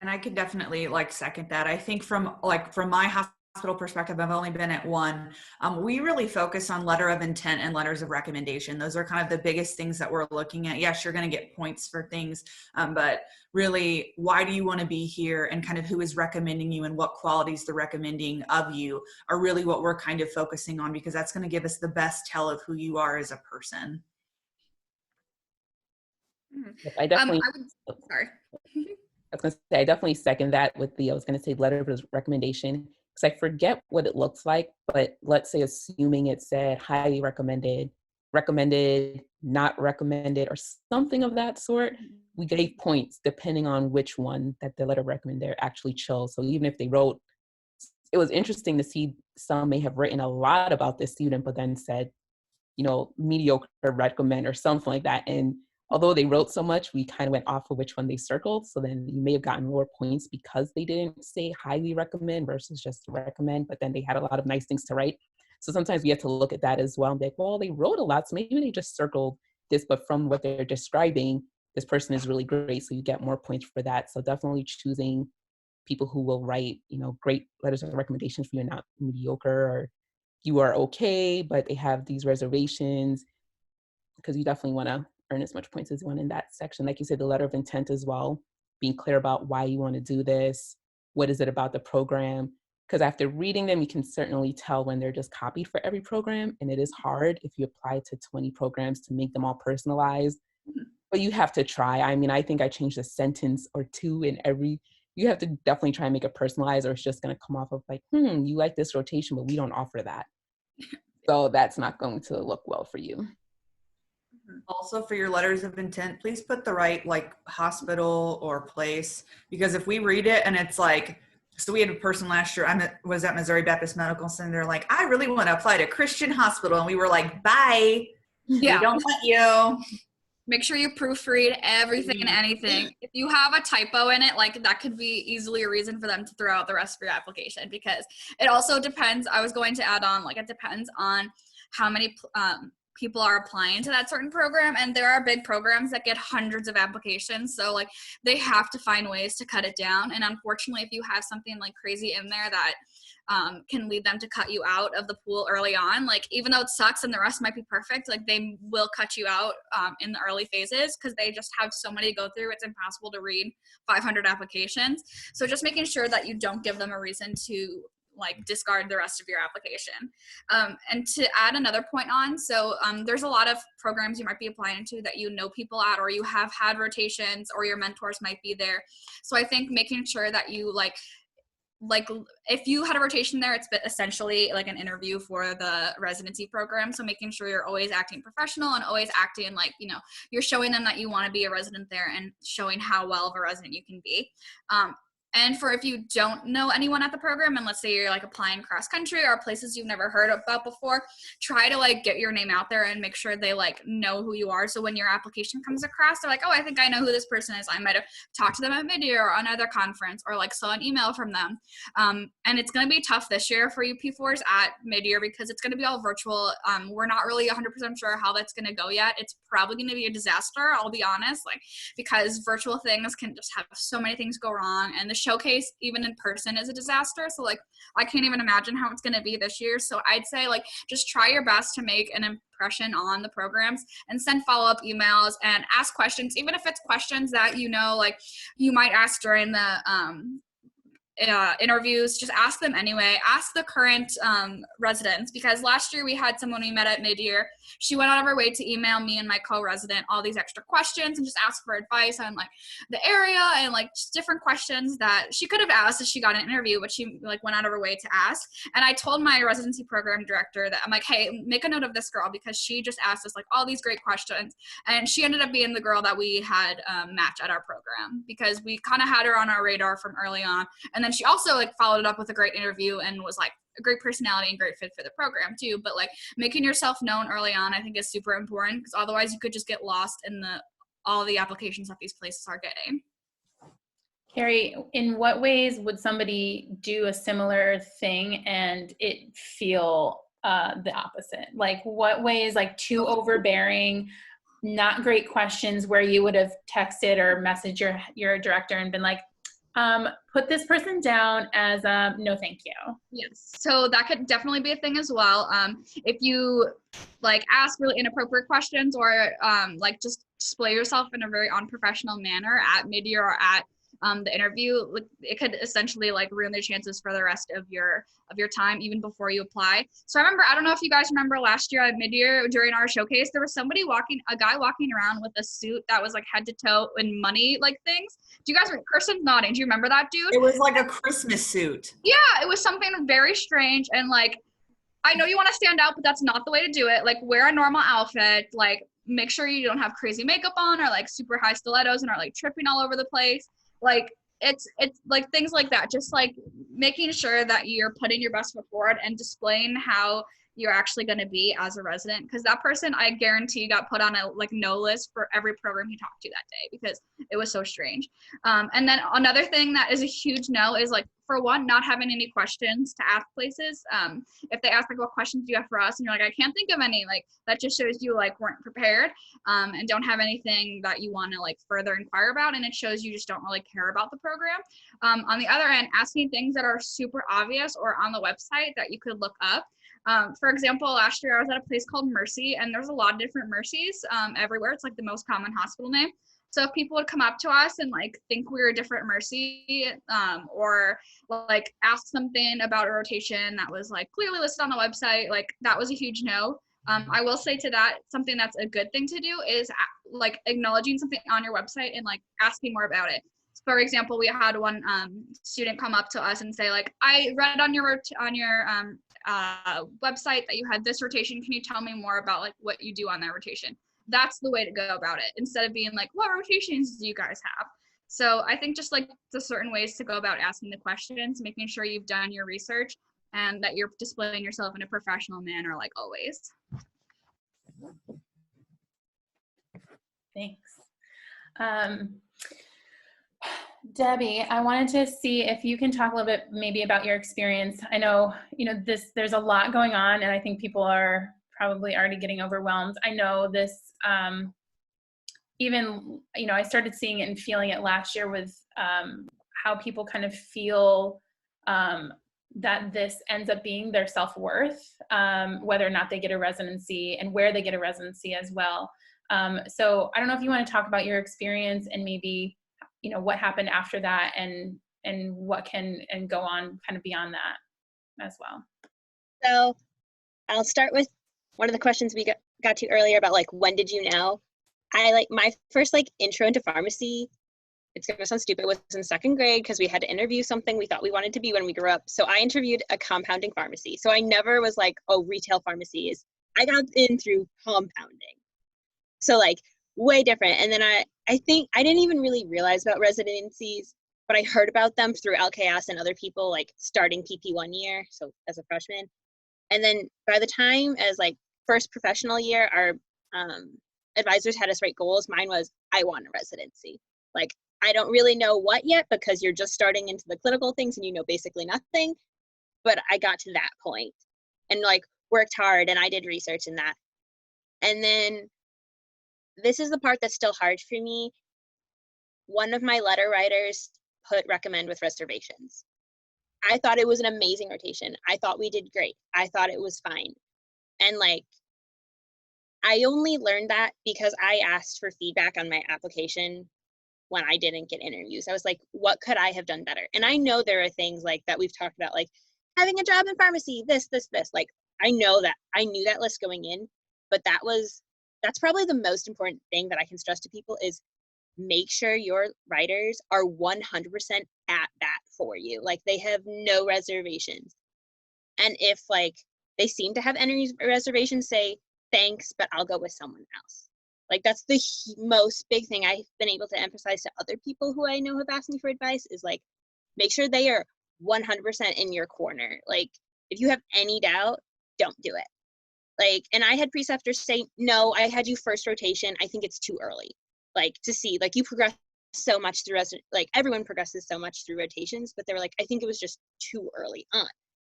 And I could definitely second that. I think from my hospital perspective, I've only been at one. We really focus on letter of intent and letters of recommendation. Those are kind of the biggest things that we're looking at. Yes, you're going to get points for things, but really, why do you want to be here, and kind of who is recommending you and what qualities they're recommending of you are really what we're kind of focusing on, because that's going to give us the best tell of who you are as a person. I definitely, sorry. I was going to say, I definitely second that with I was going to say letter of recommendation, because I forget what it looks like, but let's say assuming it said highly recommended, not recommended, or something of that sort, we gave points depending on which one that the letter of recommender actually chose. So even if they wrote, it was interesting to see some may have written a lot about this student, but then said, mediocre recommend or something like that. And although they wrote so much, we kind of went off of which one they circled. So then you may have gotten lower points because they didn't say highly recommend versus just recommend, but then they had a lot of nice things to write. So sometimes we have to look at that as well and be like, well, they wrote a lot, so maybe they just circled this, but from what they're describing, this person is really great, so you get more points for that. So definitely choosing people who will write, great letters of recommendations for you, not mediocre, or you are okay, but they have these reservations, because you definitely want to earn as much points as you want in that section. Like you said, the letter of intent as well, being clear about why you want to do this, what is it about the program, because after reading them, you can certainly tell when they're just copied for every program, and it is hard if you apply to 20 programs to make them all personalized, but you have to try. I mean, I think I changed a sentence or two in every, you have to definitely try and make it personalized, or it's just going to come off of like, you like this rotation, but we don't offer that. So that's not going to look well for you. Also, for your letters of intent, please put the right hospital or place, because if we read it and it's like, so we had a person last year, was at Missouri Baptist Medical Center, like, I really want to apply to Christian Hospital, and we were like, bye, Yeah. we don't want you. Make sure you proofread everything and anything. If you have a typo in it, that could be easily a reason for them to throw out the rest of your application, because it also depends. I was going to add on, it depends on how many people are applying to that certain program, and there are big programs that get hundreds of applications, so they have to find ways to cut it down. And unfortunately, if you have something crazy in there that can lead them to cut you out of the pool early on. Like, even though it sucks and the rest might be perfect, like they will cut you out in the early phases because they just have so many to go through. It's impossible to read 500 applications. So just making sure that you don't give them a reason to like discard the rest of your application. And to add another point on, so there's a lot of programs you might be applying to that you know people at, or you have had rotations, or your mentors might be there. So I think making sure that you like if you had a rotation there, it's essentially like an interview for the residency program. So making sure you're always acting professional and always acting like, you know, you're showing them that you want to be a resident there and showing how well of a resident you can be. And for if you don't know anyone at the program, and let's say you're like applying cross country or places you've never heard about before, try to like get your name out there and make sure they like know who you are. So when your application comes across, they're like, oh, I think I know who this person is. I might have talked to them at mid-year or another conference, or like saw an email from them. And it's going to be tough this year for you P4s at mid-year because it's going to be all virtual. We're not really 100% sure how that's going to go yet. It's probably going to be a disaster, I'll be honest, like because virtual things can just have so many things go wrong, and the showcase even in person is a disaster. So like I can't even imagine how it's going to be this year. So I'd say like just try your best to make an impression on the programs and send follow-up emails and ask questions, even if it's questions that you know like you might ask during the interviews. Just ask them anyway. Ask the current residents, because last year we had someone we met at mid-year. She went out of her way to email me and my co-resident all these extra questions and just ask for advice on like the area and like just different questions that she could have asked if she got an interview, but she like went out of her way to ask. And I told my residency program director that I'm like, hey, make a note of this girl because she just asked us like all these great questions, and she ended up being the girl that we had match at our program because we kind of had her on our radar from early on. And then she also like followed it up with a great interview and was like a great personality and great fit for the program too. But like making yourself known early on, I think is super important, because otherwise you could just get lost in all the applications that these places are getting. Carrie, in what ways would somebody do a similar thing and it feel the opposite? Like what ways, like too overbearing, not great questions where you would have texted or messaged your director and been like, put this person down as no thank you? Yes, so that could definitely be a thing as well. If you like ask really inappropriate questions or like just display yourself in a very unprofessional manner at mid-year or at the interview, it could essentially like ruin their chances for the rest of your time, even before you apply. So I remember, I don't know if you guys remember last year at mid-year during our showcase, there was a guy walking around with a suit that was like head to toe in money like things. Do you guys, Kirsten's nodding, do you remember that dude? It was like a Christmas suit. Yeah, it was something very strange, and like, I know you want to stand out, but that's not the way to do it. Like, wear a normal outfit, like make sure you don't have crazy makeup on or like super high stilettos and are like tripping all over the place. Like it's like things like that, just like making sure that you're putting your best foot forward and displaying how you're actually going to be as a resident, because that person, I guarantee, got put on a like no list for every program he talked to that day because it was so strange. And then another thing that is a huge no is like, for one, not having any questions to ask places. If they ask like, what questions do you have for us, and you're like, I can't think of any, like that just shows you like weren't prepared and don't have anything that you want to like further inquire about, and it shows you just don't really care about the program. On the other end, asking things that are super obvious or on the website that you could look up. For example, last year I was at a place called Mercy, and there's a lot of different Mercies everywhere. It's like the most common hospital name. So if people would come up to us and like think we were a different Mercy, or like ask something about a rotation that was like clearly listed on the website, like that was a huge no. I will say to that, something that's a good thing to do is like acknowledging something on your website and like asking more about it. For example, we had one student come up to us and say like, I read on your website that you had this rotation. Can you tell me more about like what you do on that rotation? That's the way to go about it, instead of being like, what rotations do you guys have? So I think just like the certain ways to go about asking the questions, making sure you've done your research and that you're displaying yourself in a professional manner, like always. Thanks. Debbie, I wanted to see if you can talk a little bit maybe about your experience. I know, there's a lot going on, and I think people are probably already getting overwhelmed. I know this, even, I started seeing it and feeling it last year with how people kind of feel that this ends up being their self-worth, whether or not they get a residency and where they get a residency as well. So I don't know if you want to talk about your experience and maybe, you know, what happened after that and what can and go on kind of beyond that as well. So I'll start with one of the questions we got to earlier about like, when did you know? I like my first like intro into pharmacy, it's gonna sound stupid, was in second grade because we had to interview something we thought we wanted to be when we grew up. So I interviewed a compounding pharmacy. So I never was like, oh, retail pharmacy is, I got in through compounding. So like way different. And then I think I didn't even really realize about residencies, but I heard about them through LKS and other people like starting PP 1 year, so as a freshman. And then by the time as like first professional year, our advisors had us write goals. Mine was, I want a residency. Like, I don't really know what yet because you're just starting into the clinical things and you know basically nothing. But I got to that point and like worked hard and I did research in that. And then this is the part that's still hard for me. One of my letter writers put recommend with reservations. I thought it was an amazing rotation. I thought we did great. I thought it was fine. And like, I only learned that because I asked for feedback on my application when I didn't get interviews. I was like, what could I have done better? And I know there are things like that we've talked about, like having a job in pharmacy, this. Like, I know that, I knew that list going in, but that's probably the most important thing that I can stress to people is make sure your writers are 100% at bat for you. Like, they have no reservations. And if like they seem to have any reservations, say, thanks, but I'll go with someone else. Like, that's the most big thing I've been able to emphasize to other people who I know have asked me for advice is like, make sure they are 100% in your corner. Like, if you have any doubt, don't do it. Like, and I had preceptors say, no, I had you first rotation. I think it's too early. Like, to see, like, you progress so much through, like, everyone progresses so much through rotations, but they were like, I think it was just too early on.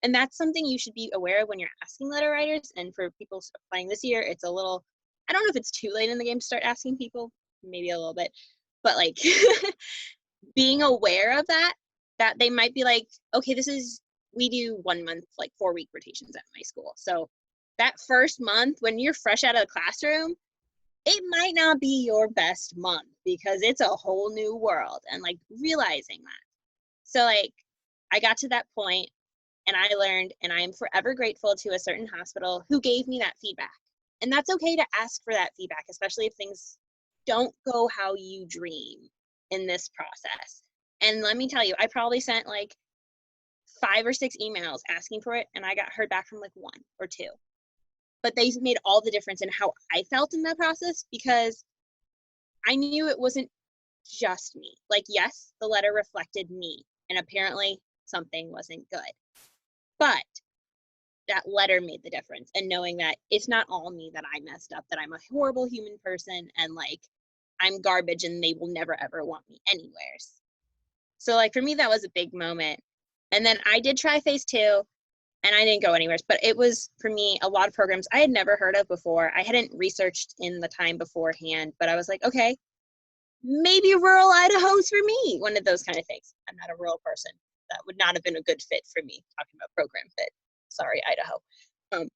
And that's something you should be aware of when you're asking letter writers. And for people applying this year, it's a little, I don't know if it's too late in the game to start asking people, maybe a little bit, but like being aware of that they might be like, okay, we do 1 month, like 4-week rotations at my school. So that first month when you're fresh out of the classroom, it might not be your best month because it's a whole new world and like realizing that. So like I got to that point and I learned, and I am forever grateful to a certain hospital who gave me that feedback. And that's okay to ask for that feedback, especially if things don't go how you dream in this process. And let me tell you, I probably sent like 5 or 6 emails asking for it, and I got heard back from like 1 or 2. But they made all the difference in how I felt in that process because I knew it wasn't just me. Like, yes, the letter reflected me, and apparently something wasn't good. But that letter made the difference, and knowing that it's not all me, that I messed up, that I'm a horrible human person and like I'm garbage and they will never ever want me anywheres. So like for me, that was a big moment. And then I did try phase 2 and I didn't go anywhere, but it was for me a lot of programs I had never heard of before. I hadn't researched in the time beforehand, but I was like, okay, maybe rural Idaho's for me, one of those kind of things. I'm not a rural person. That would not have been a good fit for me, talking about program fit. Sorry, Idaho.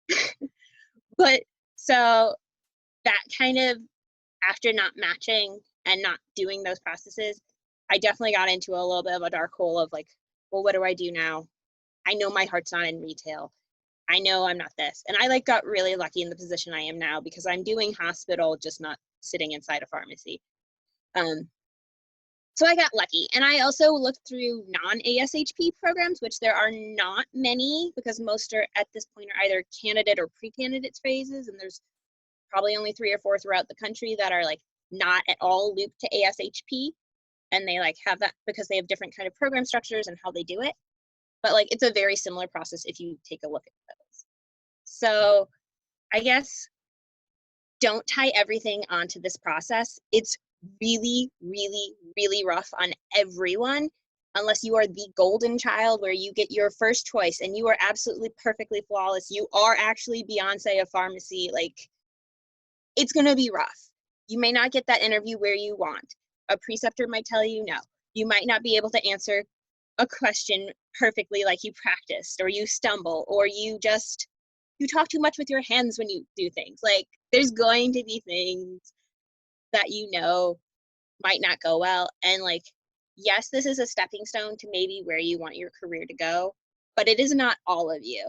But so that kind of, after not matching and not doing those processes, I definitely got into a little bit of a dark hole of like, well, what do I do now? I know my heart's not in retail. I know I'm not this. And I like got really lucky in the position I am now because I'm doing hospital, just not sitting inside a pharmacy. So I got lucky. And I also looked through non-ASHP programs, which there are not many because most are at this point are either candidate or pre-candidate phases. And there's probably only 3 or 4 throughout the country that are like not at all looped to ASHP. And they like have that because they have different kind of program structures and how they do it. But like, it's a very similar process if you take a look at those. So I guess don't tie everything onto this process. It's really, really, really rough on everyone unless you are the golden child where you get your first choice and you are absolutely perfectly flawless. You are actually Beyonce of pharmacy. Like, it's going to be rough. You may not get that interview where you want. A preceptor might tell you no. You might not be able to answer a question perfectly like you practiced, or you stumble, or you talk too much with your hands when you do things. Like, there's going to be things that might not go well. And like, yes, this is a stepping stone to maybe where you want your career to go, but it is not all of you.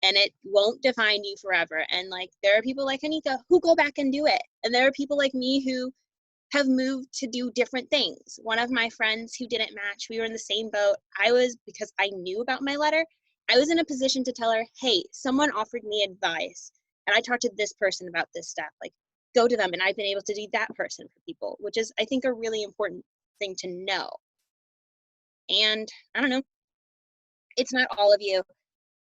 And it won't define you forever. And like, there are people like Anika who go back and do it. And there are people like me who have moved to do different things. One of my friends who didn't match, we were in the same boat. Because I knew about my letter, I was in a position to tell her, hey, someone offered me advice and I talked to this person about this stuff. Like, go to them. And I've been able to be that person for people, which is, I think, a really important thing to know. And I don't know, it's not all of you.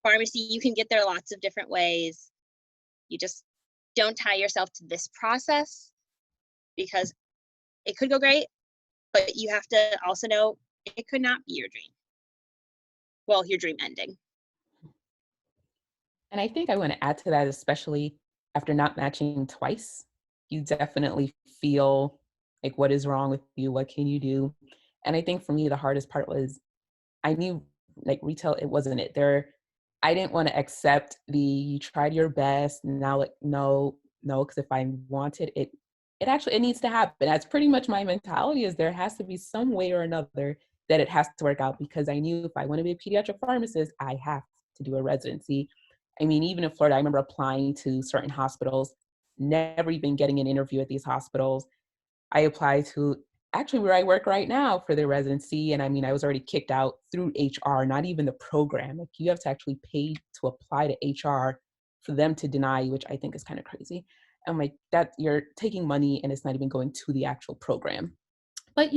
Pharmacy, you can get there lots of different ways. You just don't tie yourself to this process, because it could go great, but you have to also know it could not be your dream. Well, your dream ending. And I think I want to add to that, especially after not matching twice, you definitely feel like, what is wrong with you? What can you do? And I think for me, the hardest part was I knew like retail, it wasn't it. I didn't want to accept you tried your best. Now, like, no, because if I wanted it, it needs to happen. That's pretty much my mentality, is there has to be some way or another that it has to work out, because I knew if I want to be a pediatric pharmacist, I have to do a residency. I mean, even in Florida, I remember applying to certain hospitals, never even getting an interview at these hospitals. I applied to actually where I work right now for the residency. And I mean, I was already kicked out through HR, not even the program. Like, you have to actually pay to apply to HR for them to deny you, which I think is kind of crazy. I'm like, that you're taking money and it's not even going to the actual program. But,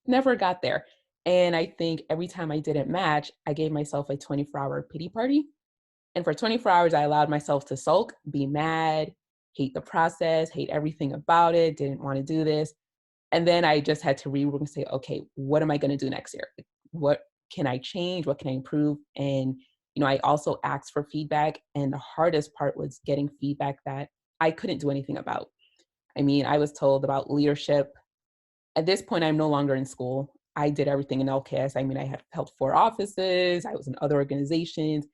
never got there. And I think every time I didn't match, I gave myself a 24-hour pity party. And for 24 hours, I allowed myself to sulk, be mad, hate the process, hate everything about it, didn't want to do this. And then I just had to rework and say, okay, what am I going to do next year? What can I change? What can I improve? And, I also asked for feedback. And the hardest part was getting feedback that I couldn't do anything about. I mean, I was told about leadership. At this point, I'm no longer in school. I did everything in LKS. I mean, I had held 4 offices. I was in other organizations.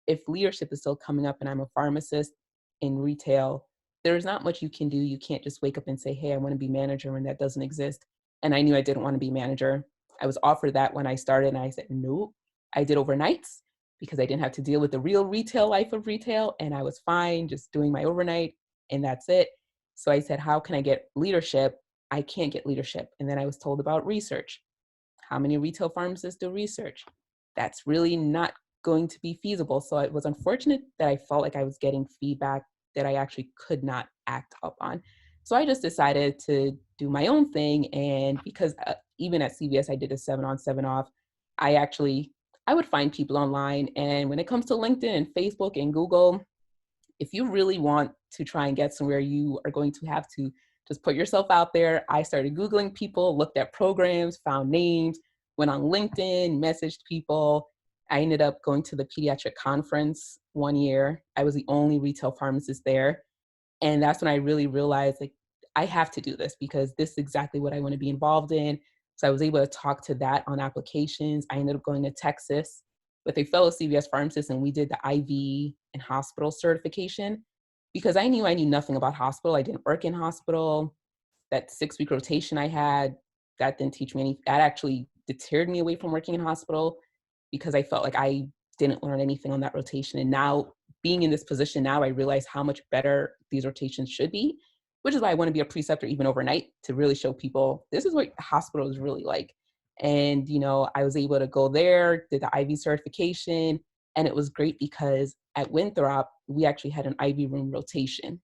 If leadership is still coming up and I'm a pharmacist in retail, there's not much you can do. You can't just wake up and say, hey, I want to be manager, when that doesn't exist. And I knew I didn't want to be manager. I was offered that when I started, and I said, nope. I did overnights because I didn't have to deal with the real retail life of retail. And I was fine just doing my overnight, and that's it. So I said, how can I get leadership? I can't get leadership. And then I was told about research. How many retail pharmacists do research? That's really not going to be feasible. So it was unfortunate that I felt like I was getting feedback that I actually could not act up on. So I just decided to do my own thing. And because even at CVS, I did a 7-on, 7-off, I would find people online. And when it comes to LinkedIn and Facebook and Google, if you really want to try and get somewhere, you are going to have to just put yourself out there. I started Googling people, looked at programs, found names, went on LinkedIn, messaged people. I ended up going to the pediatric conference one year. I was the only retail pharmacist there. And that's when I really realized, like, I have to do this because this is exactly what I want to be involved in. So I was able to talk to that on applications. I ended up going to Texas with a fellow CVS pharmacist, and we did the IV and hospital certification because I knew nothing about hospital. I didn't work in hospital. That 6-week rotation I had, that didn't teach me anything. That actually deterred me away from working in hospital because I felt like I didn't learn anything on that rotation. And now being in this position now, I realize how much better these rotations should be, which is why I want to be a preceptor even overnight, to really show people this is what hospital is really like. And, I was able to go there, did the IV certification, and it was great because at Winthrop, we actually had an IV room rotation.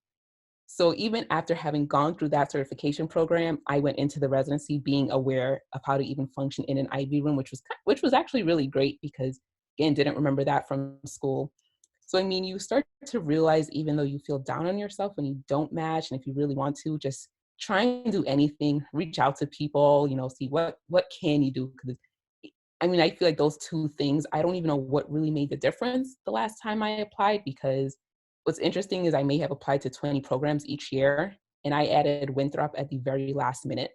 So even after having gone through that certification program, I went into the residency being aware of how to even function in an IV room, which was actually really great because, again, didn't remember that from school. So, I mean, you start to realize, even though you feel down on yourself when you don't match, and if you really want to, just try and do anything, reach out to people, see what can you do? Because I mean, I feel like those two things, I don't even know what really made the difference the last time I applied, because what's interesting is I may have applied to 20 programs each year, and I added Winthrop at the very last minute.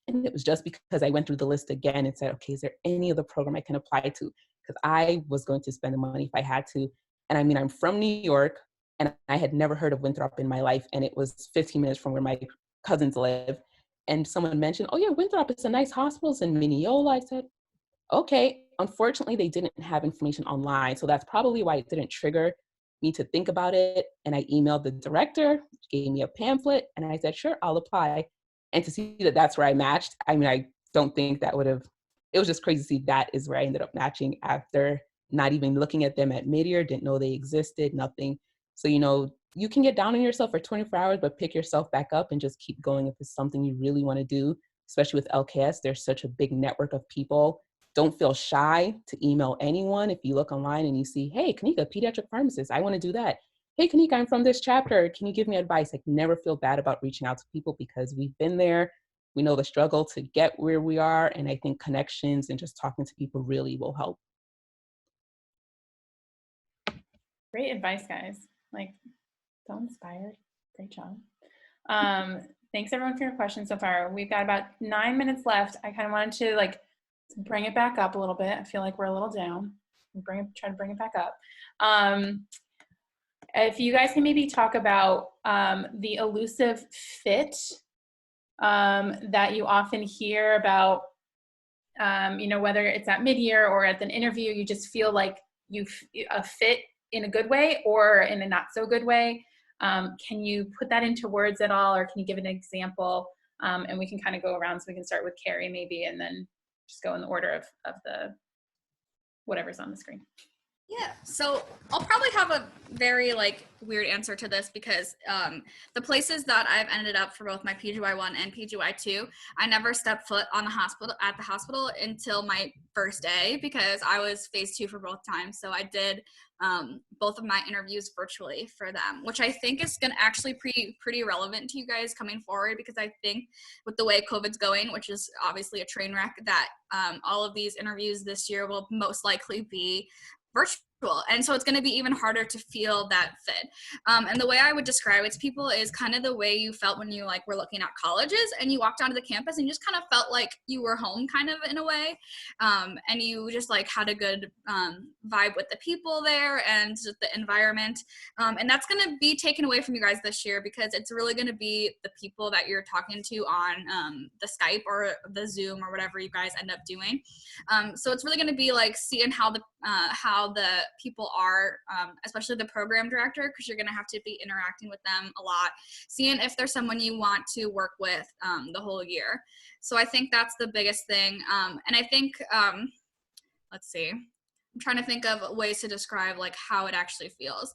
And it was just because I went through the list again and said, okay, is there any other program I can apply to? Because I was going to spend the money if I had to. And I mean, I'm from New York, and I had never heard of Winthrop in my life. And it was 15 minutes from where my cousins live. And someone mentioned, oh yeah, Winthrop is a nice hospital. It's in Mineola. I said, okay. Unfortunately, they didn't have information online. So that's probably why it didn't trigger me to think about it. And I emailed the director, gave me a pamphlet, and I said, sure, I'll apply. And to see that that's where I matched, I mean, I don't think that would have, it was just crazy to see that is where I ended up matching after not even looking at them at mid-year, didn't know they existed, nothing. So, you know, you can get down on yourself for 24 hours, but pick yourself back up and just keep going if it's something you really want to do, especially with LKS. There's such a big network of people. Don't feel shy to email anyone. If you look online and you see, hey, Kanika, pediatric pharmacist, I want to do that. Hey, Kanika, I'm from this chapter. Can you give me advice? Like, never feel bad about reaching out to people because we've been there. We know the struggle to get where we are. And I think connections and just talking to people really will help. Great advice, guys. Like, so inspired. Great job. Thanks everyone for your questions so far. We've got about 9 minutes left. I kind of wanted to like bring it back up a little bit. I feel like we're a little down. Try to bring it back up. If you guys can maybe talk about the elusive fit that you often hear about, you know, whether it's at mid-year or at an interview, you just feel like you fit in a good way or in a not so good way. Can you put that into words at all, or can you give an example? And we can kind of go around, so we can start with Carrie maybe, and then just go in the order of the whatever's on the screen. Yeah, so I'll probably have a very like weird answer to this because the places that I've ended up for both my PGY1 and PGY2, I never stepped foot on the hospital until my first day because I was phase 2 for both times. So I did both of my interviews virtually for them, which I think is going to actually pretty relevant to you guys coming forward, because I think with the way COVID's going, which is obviously a train wreck, that all of these interviews this year will most likely be virtual. And so it's going to be even harder to feel that fit. And the way I would describe it to people is kind of the way you felt when you like were looking at colleges and you walked onto the campus and you just kind of felt like you were home kind of in a way. And you just like had a good vibe with the people there and the environment. And that's going to be taken away from you guys this year because it's really going to be the people that you're talking to on the Skype or the Zoom or whatever you guys end up doing. So it's really going to be like seeing how the people are, especially the program director, because you're going to have to be interacting with them a lot, seeing if there's someone you want to work with the whole year. So I think that's the biggest thing. And I think, let's see, I'm trying to think of ways to describe like how it actually feels.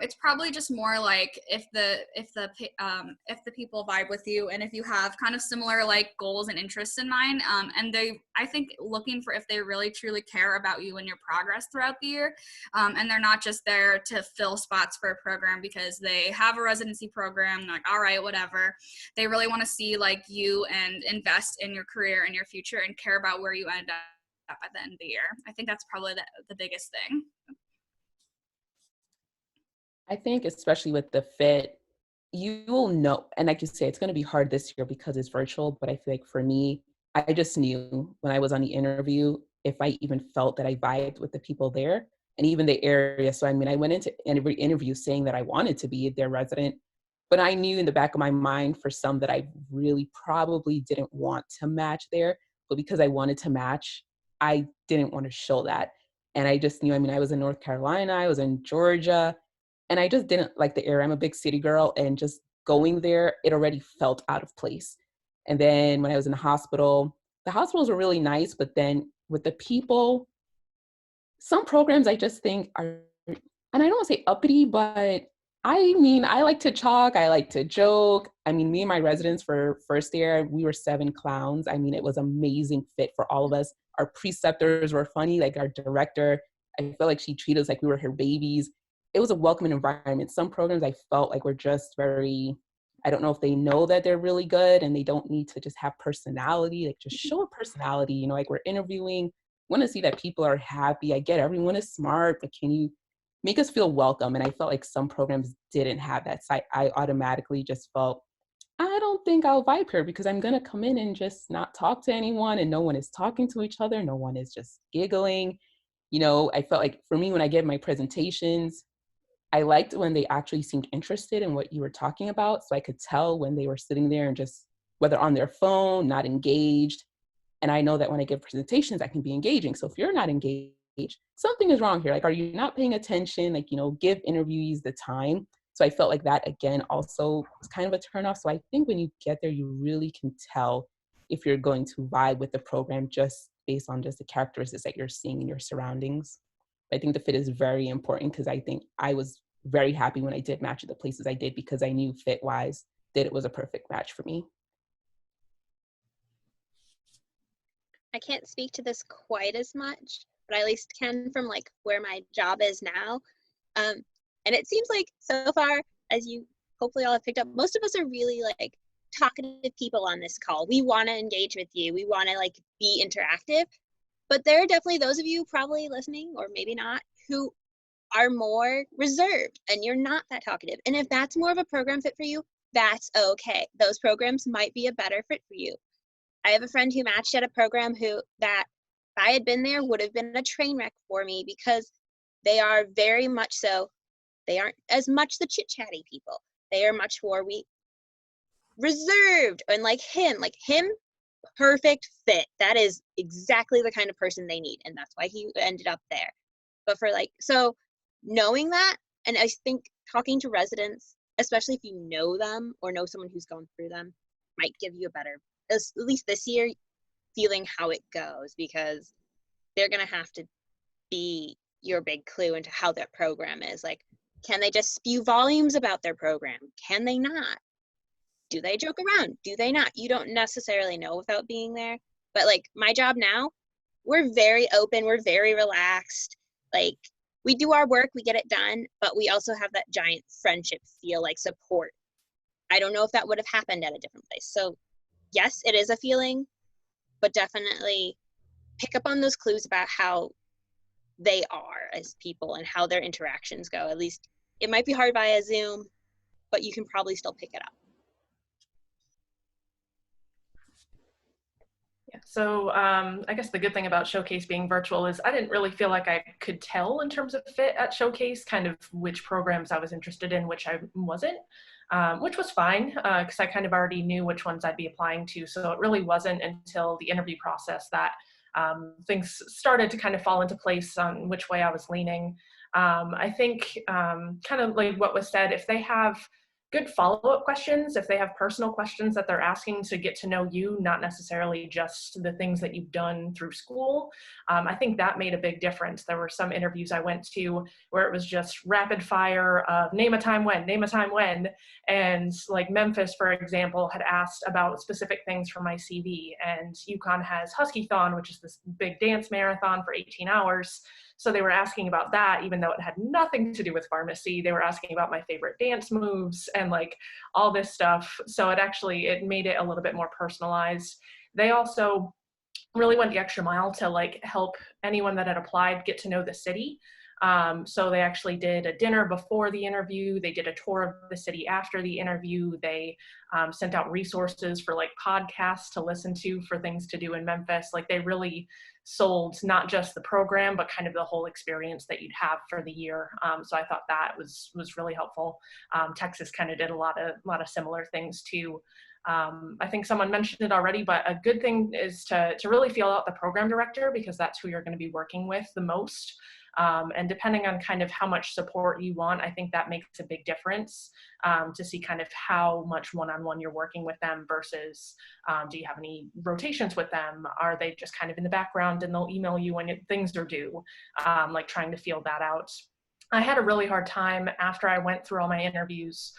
It's probably just more like if the people vibe with you and if you have kind of similar like goals and interests in mind, and I think looking for if they really truly care about you and your progress throughout the year, and they're not just there to fill spots for a program because they have a residency program, like all right, whatever. They really want to see like you and invest in your career and your future and care about where you end up at the end of the year. I think that's probably the biggest thing. I think especially with the fit, you will know, and like you say, it's going to be hard this year because it's virtual, but I feel like for me, I just knew when I was on the interview, if I even felt that I vibed with the people there and even the area. So, I mean, I went into every interview saying that I wanted to be their resident, but I knew in the back of my mind for some that I really probably didn't want to match there, but because I wanted to match, I didn't want to show that. And I just knew, I mean, I was in North Carolina, I was in Georgia, and I just didn't like the area. I'm a big city girl, and just going there, it already felt out of place. And then when I was in the hospitals were really nice, but then with the people, some programs I just think are, and I don't want to say uppity, but I mean, I like to talk, I like to joke. I mean, me and my residents for first year, we were 7 clowns. I mean, it was amazing fit for all of us. Our preceptors were funny, like our director, I felt like she treated us like we were her babies. It was a welcoming environment. Some programs I felt like were just very, I don't know if they know that they're really good and they don't need to just have personality, like just show a personality, you know, like we're interviewing, want to see that people are happy. I get everyone is smart, but can you make us feel welcome? And I felt like some programs didn't have that. So I automatically just felt, I don't think I'll vibe here because I'm going to come in and just not talk to anyone and no one is talking to each other. No one is just giggling. You know, I felt like for me, when I gave my presentations, I liked when they actually seemed interested in what you were talking about. So I could tell when they were sitting there and just, whether on their phone, not engaged. And I know that when I give presentations, I can be engaging. So if you're not engaged, something is wrong here. Like, are you not paying attention? Like, you know, give interviewees the time. So I felt like that, again, also was kind of a turnoff. So I think when you get there, you really can tell if you're going to vibe with the program just based on just the characteristics that you're seeing in your surroundings. I think the fit is very important because I think I was very happy when I did match at the places I did because I knew fit-wise that it was a perfect match for me. I can't speak to this quite as much, but I at least can from like where my job is now. And it seems like so far, as you hopefully all have picked up, most of us are really like talkative people on this call. We want to engage with you. We want to like be interactive. But there are definitely those of you probably listening, or maybe not, who are more reserved and you're not that talkative. And if that's more of a program fit for you, that's okay. Those programs might be a better fit for you. I have a friend who matched at a program that if I had been there would have been a train wreck for me because they are very much so, they aren't as much the chit-chatty people. They are much more reserved, and like him, perfect fit. That is exactly the kind of person they need, and that's why he ended up there. But for like, so knowing that, and I think talking to residents, especially if you know them or know someone who's gone through them, might give you a better, at least this year, feeling how it goes, because they're gonna have to be your big clue into how their program is. Like, can they just spew volumes about their program? Can they not? Do they joke around? Do they not? You don't necessarily know without being there. But like my job now, we're very open, we're very relaxed. Like, we do our work, we get it done, but we also have that giant friendship feel, like support. I don't know if that would have happened at a different place. So yes, it is a feeling, but definitely pick up on those clues about how they are as people and how their interactions go. At least it might be hard via Zoom, but you can probably still pick it up. Yeah, so I guess the good thing about Showcase being virtual is I didn't really feel like I could tell in terms of fit at Showcase kind of which programs I was interested in, which I wasn't, which was fine because I kind of already knew which ones I'd be applying to. So it really wasn't until the interview process that things started to kind of fall into place on which way I was leaning. I think kind of like what was said, if they have good follow-up questions, if they have personal questions that they're asking to get to know you, not necessarily just the things that you've done through school, I think that made a big difference. There were some interviews I went to where it was just rapid fire of name a time when, and like Memphis, for example, had asked about specific things from my CV, and UConn has Huskython, which is this big dance marathon for 18 hours. So they were asking about that, even though it had nothing to do with pharmacy. They were asking about my favorite dance moves and like all this stuff. So it made it a little bit more personalized. They also really went the extra mile to like help anyone that had applied get to know the city. So they actually did a dinner before the interview. They did a tour of the city after the interview. They sent out resources for like podcasts to listen to for things to do in Memphis. Like they really sold not just the program, but kind of the whole experience that you'd have for the year. So I thought that was really helpful. Texas kind of did a lot of similar things too. I think someone mentioned it already, but a good thing is to really feel out the program director, because that's who you're going to be working with the most. And depending on kind of how much support you want, I think that makes a big difference to see kind of how much one-on-one you're working with them versus do you have any rotations with them? Are they just kind of in the background and they'll email you when things are due? Like trying to feel that out. I had a really hard time after I went through all my interviews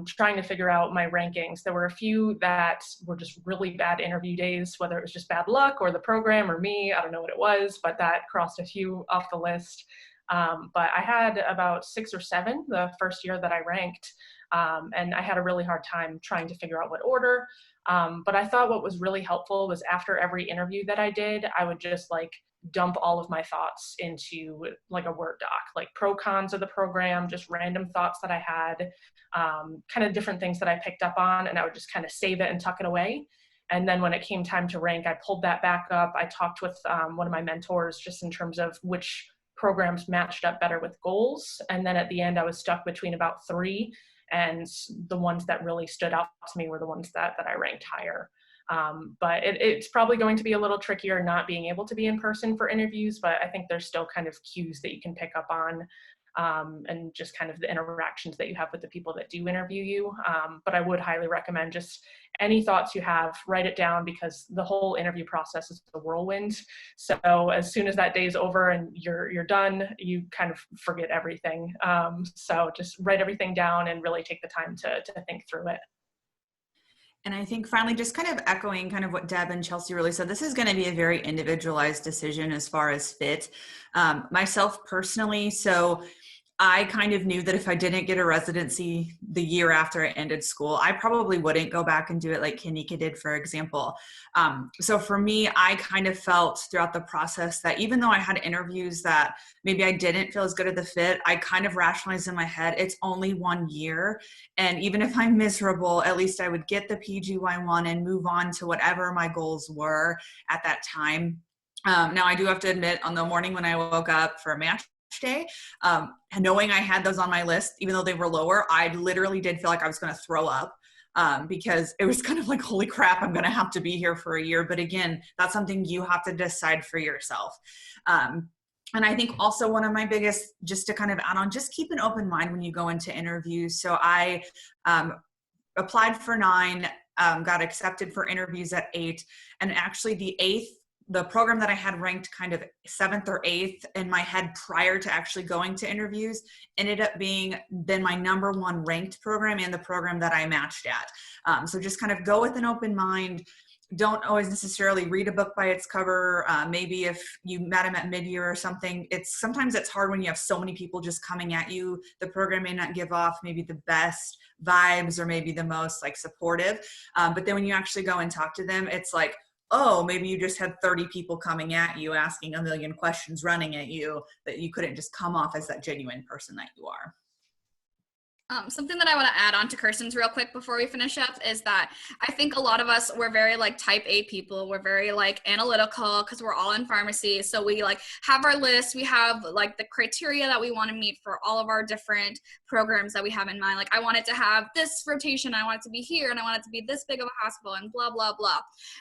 trying to figure out my rankings. There were a few that were just really bad interview days, whether it was just bad luck or the program or me, I don't know what it was, but that crossed a few off the list. But I had about 6 or 7 the first year that I ranked, and I had a really hard time trying to figure out what order. But I thought what was really helpful was after every interview that I did, I would just like dump all of my thoughts into like a Word doc, like pro cons of the program, just random thoughts that I had, kind of different things that I picked up on, and I would just kind of save it and tuck it away. And then when it came time to rank, I pulled that back up. I talked with one of my mentors just in terms of which programs matched up better with goals. And then at the end, I was stuck between about 3, and the ones that really stood out to me were the ones that I ranked higher. But it's probably going to be a little trickier not being able to be in person for interviews, but I think there's still kind of cues that you can pick up on, and just kind of the interactions that you have with the people that do interview you. But I would highly recommend just any thoughts you have, write it down, because the whole interview process is a whirlwind. So as soon as that day's over and you're done, you kind of forget everything. So just write everything down and really take the time to think through it. And I think finally, just kind of echoing kind of what Deb and Chelsea really said, this is going to be a very individualized decision as far as fit. Myself personally, so I kind of knew that if I didn't get a residency the year after I ended school, I probably wouldn't go back and do it like Kanika did, for example. So for me, I kind of felt throughout the process that even though I had interviews that maybe I didn't feel as good at the fit, I kind of rationalized in my head, it's only 1 year. And even if I'm miserable, at least I would get the PGY1 and move on to whatever my goals were at that time. Now I do have to admit, on the morning when I woke up for a match day, knowing I had those on my list, even though they were lower, I literally did feel like I was going to throw up, because it was kind of like, holy crap, I'm going to have to be here for a year. But again, that's something you have to decide for yourself. And I think also one of my biggest, just to kind of add on, just keep an open mind when you go into interviews. So I applied for 9, got accepted for interviews at 8, and actually the program that I had ranked kind of 7th or 8th in my head prior to actually going to interviews ended up being then my #1 ranked program and the program that I matched at. So just kind of go with an open mind. Don't always necessarily read a book by its cover. Maybe if you met them at mid-year or something, sometimes it's hard when you have so many people just coming at you. The program may not give off maybe the best vibes or maybe the most like supportive. But then when you actually go and talk to them, it's like, oh, maybe you just had 30 people coming at you, asking a million questions, running at you, that you couldn't just come off as that genuine person that you are. Something that I want to add on to Kirsten's real quick before we finish up is that I think a lot of us, we're very like type A people. We're very like analytical because we're all in pharmacy. So we like have our list. We have like the criteria that we want to meet for all of our different programs that we have in mind. Like I want it to have this rotation. I want it to be here and I want it to be this big of a hospital and blah, blah, blah.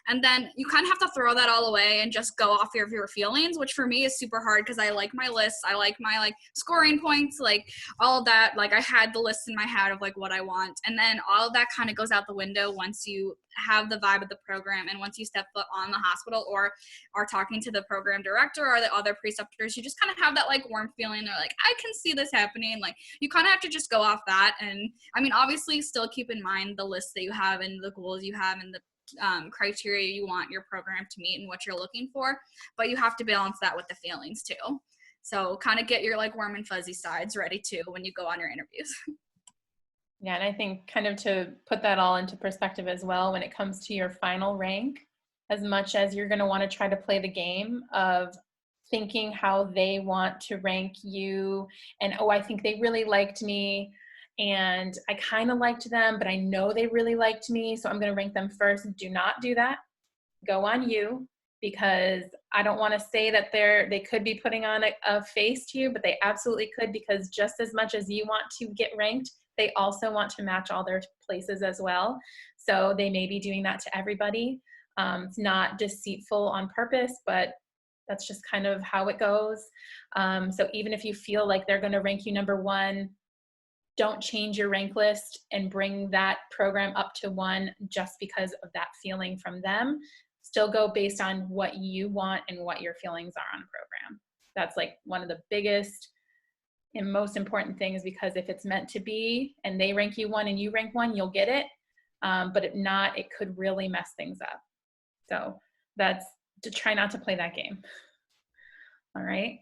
And then you kind of have to throw that all away and just go off your feelings, which for me is super hard because I like my list. I like my like scoring points, like all of that. Like I had the list in my head of like what I want, and then all of that kind of goes out the window once you have the vibe of the program and once you step foot on the hospital or are talking to the program director or the other preceptors. You just kind of have that like warm feeling. They're like, I can see this happening. Like you kind of have to just go off that. And I mean, obviously still keep in mind the list that you have and the goals you have and the criteria you want your program to meet and what you're looking for, but you have to balance that with the feelings too. So kind of get your like warm and fuzzy sides ready too when you go on your interviews. Yeah, and I think kind of to put that all into perspective as well, when it comes to your final rank, as much as you're going to want to try to play the game of thinking how they want to rank you and, oh, I think they really liked me and I kind of liked them, but I know they really liked me, so I'm going to rank them first. Do not do that. Go on you, because I don't want to say that they could be putting on a face to you, but they absolutely could, because just as much as you want to get ranked, they also want to match all their places as well. So they may be doing that to everybody. It's not deceitful on purpose, but that's just kind of how it goes. So even if you feel like they're going to rank you #1, don't change your rank list and bring that program up to 1 just because of that feeling from them. Still go based on what you want and what your feelings are on a program. That's like one of the biggest and most important things, because if it's meant to be and they rank you 1 and you rank 1, you'll get it. But if not, it could really mess things up. So that's to try not to play that game. All right.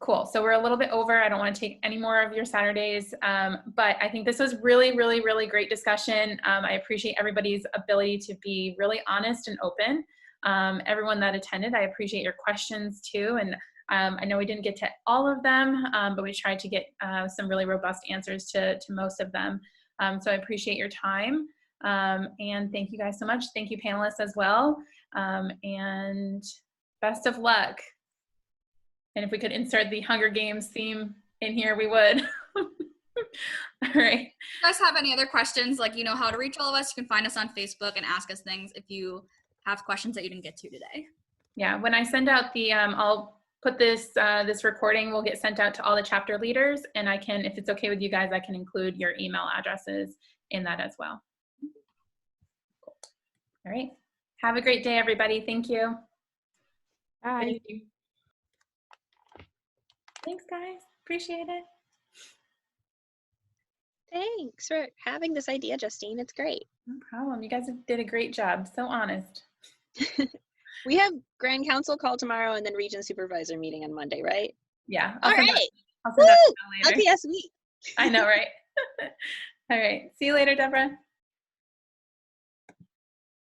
Cool. So we're a little bit over. I don't want to take any more of your Saturdays, but I think this was really, really, really great discussion. I appreciate everybody's ability to be really honest and open. everyone that attended. I appreciate your questions too. And I know we didn't get to all of them, but we tried to get some really robust answers to most of them. So I appreciate your time. And thank you guys so much. Thank you panelists as well. And best of luck. And if we could insert the Hunger Games theme in here, we would. All right. If you guys have any other questions, like you know how to reach all of us, you can find us on Facebook and ask us things if you have questions that you didn't get to today. Yeah, when I send out the, I'll put this this recording will get sent out to all the chapter leaders, and I can, if it's okay with you guys, I can include your email addresses in that as well. Cool. All right. Have a great day, everybody. Thank you. Bye. Thank you. Thanks, guys. Appreciate it. Thanks for having this idea, Justine. It's great. No problem. You guys did a great job. So honest. We have Grand Council call tomorrow and then Region Supervisor meeting on Monday, right? Yeah. All right. I'll send that Woo! later. LPS week. I know, right? All right. See you later, Deborah.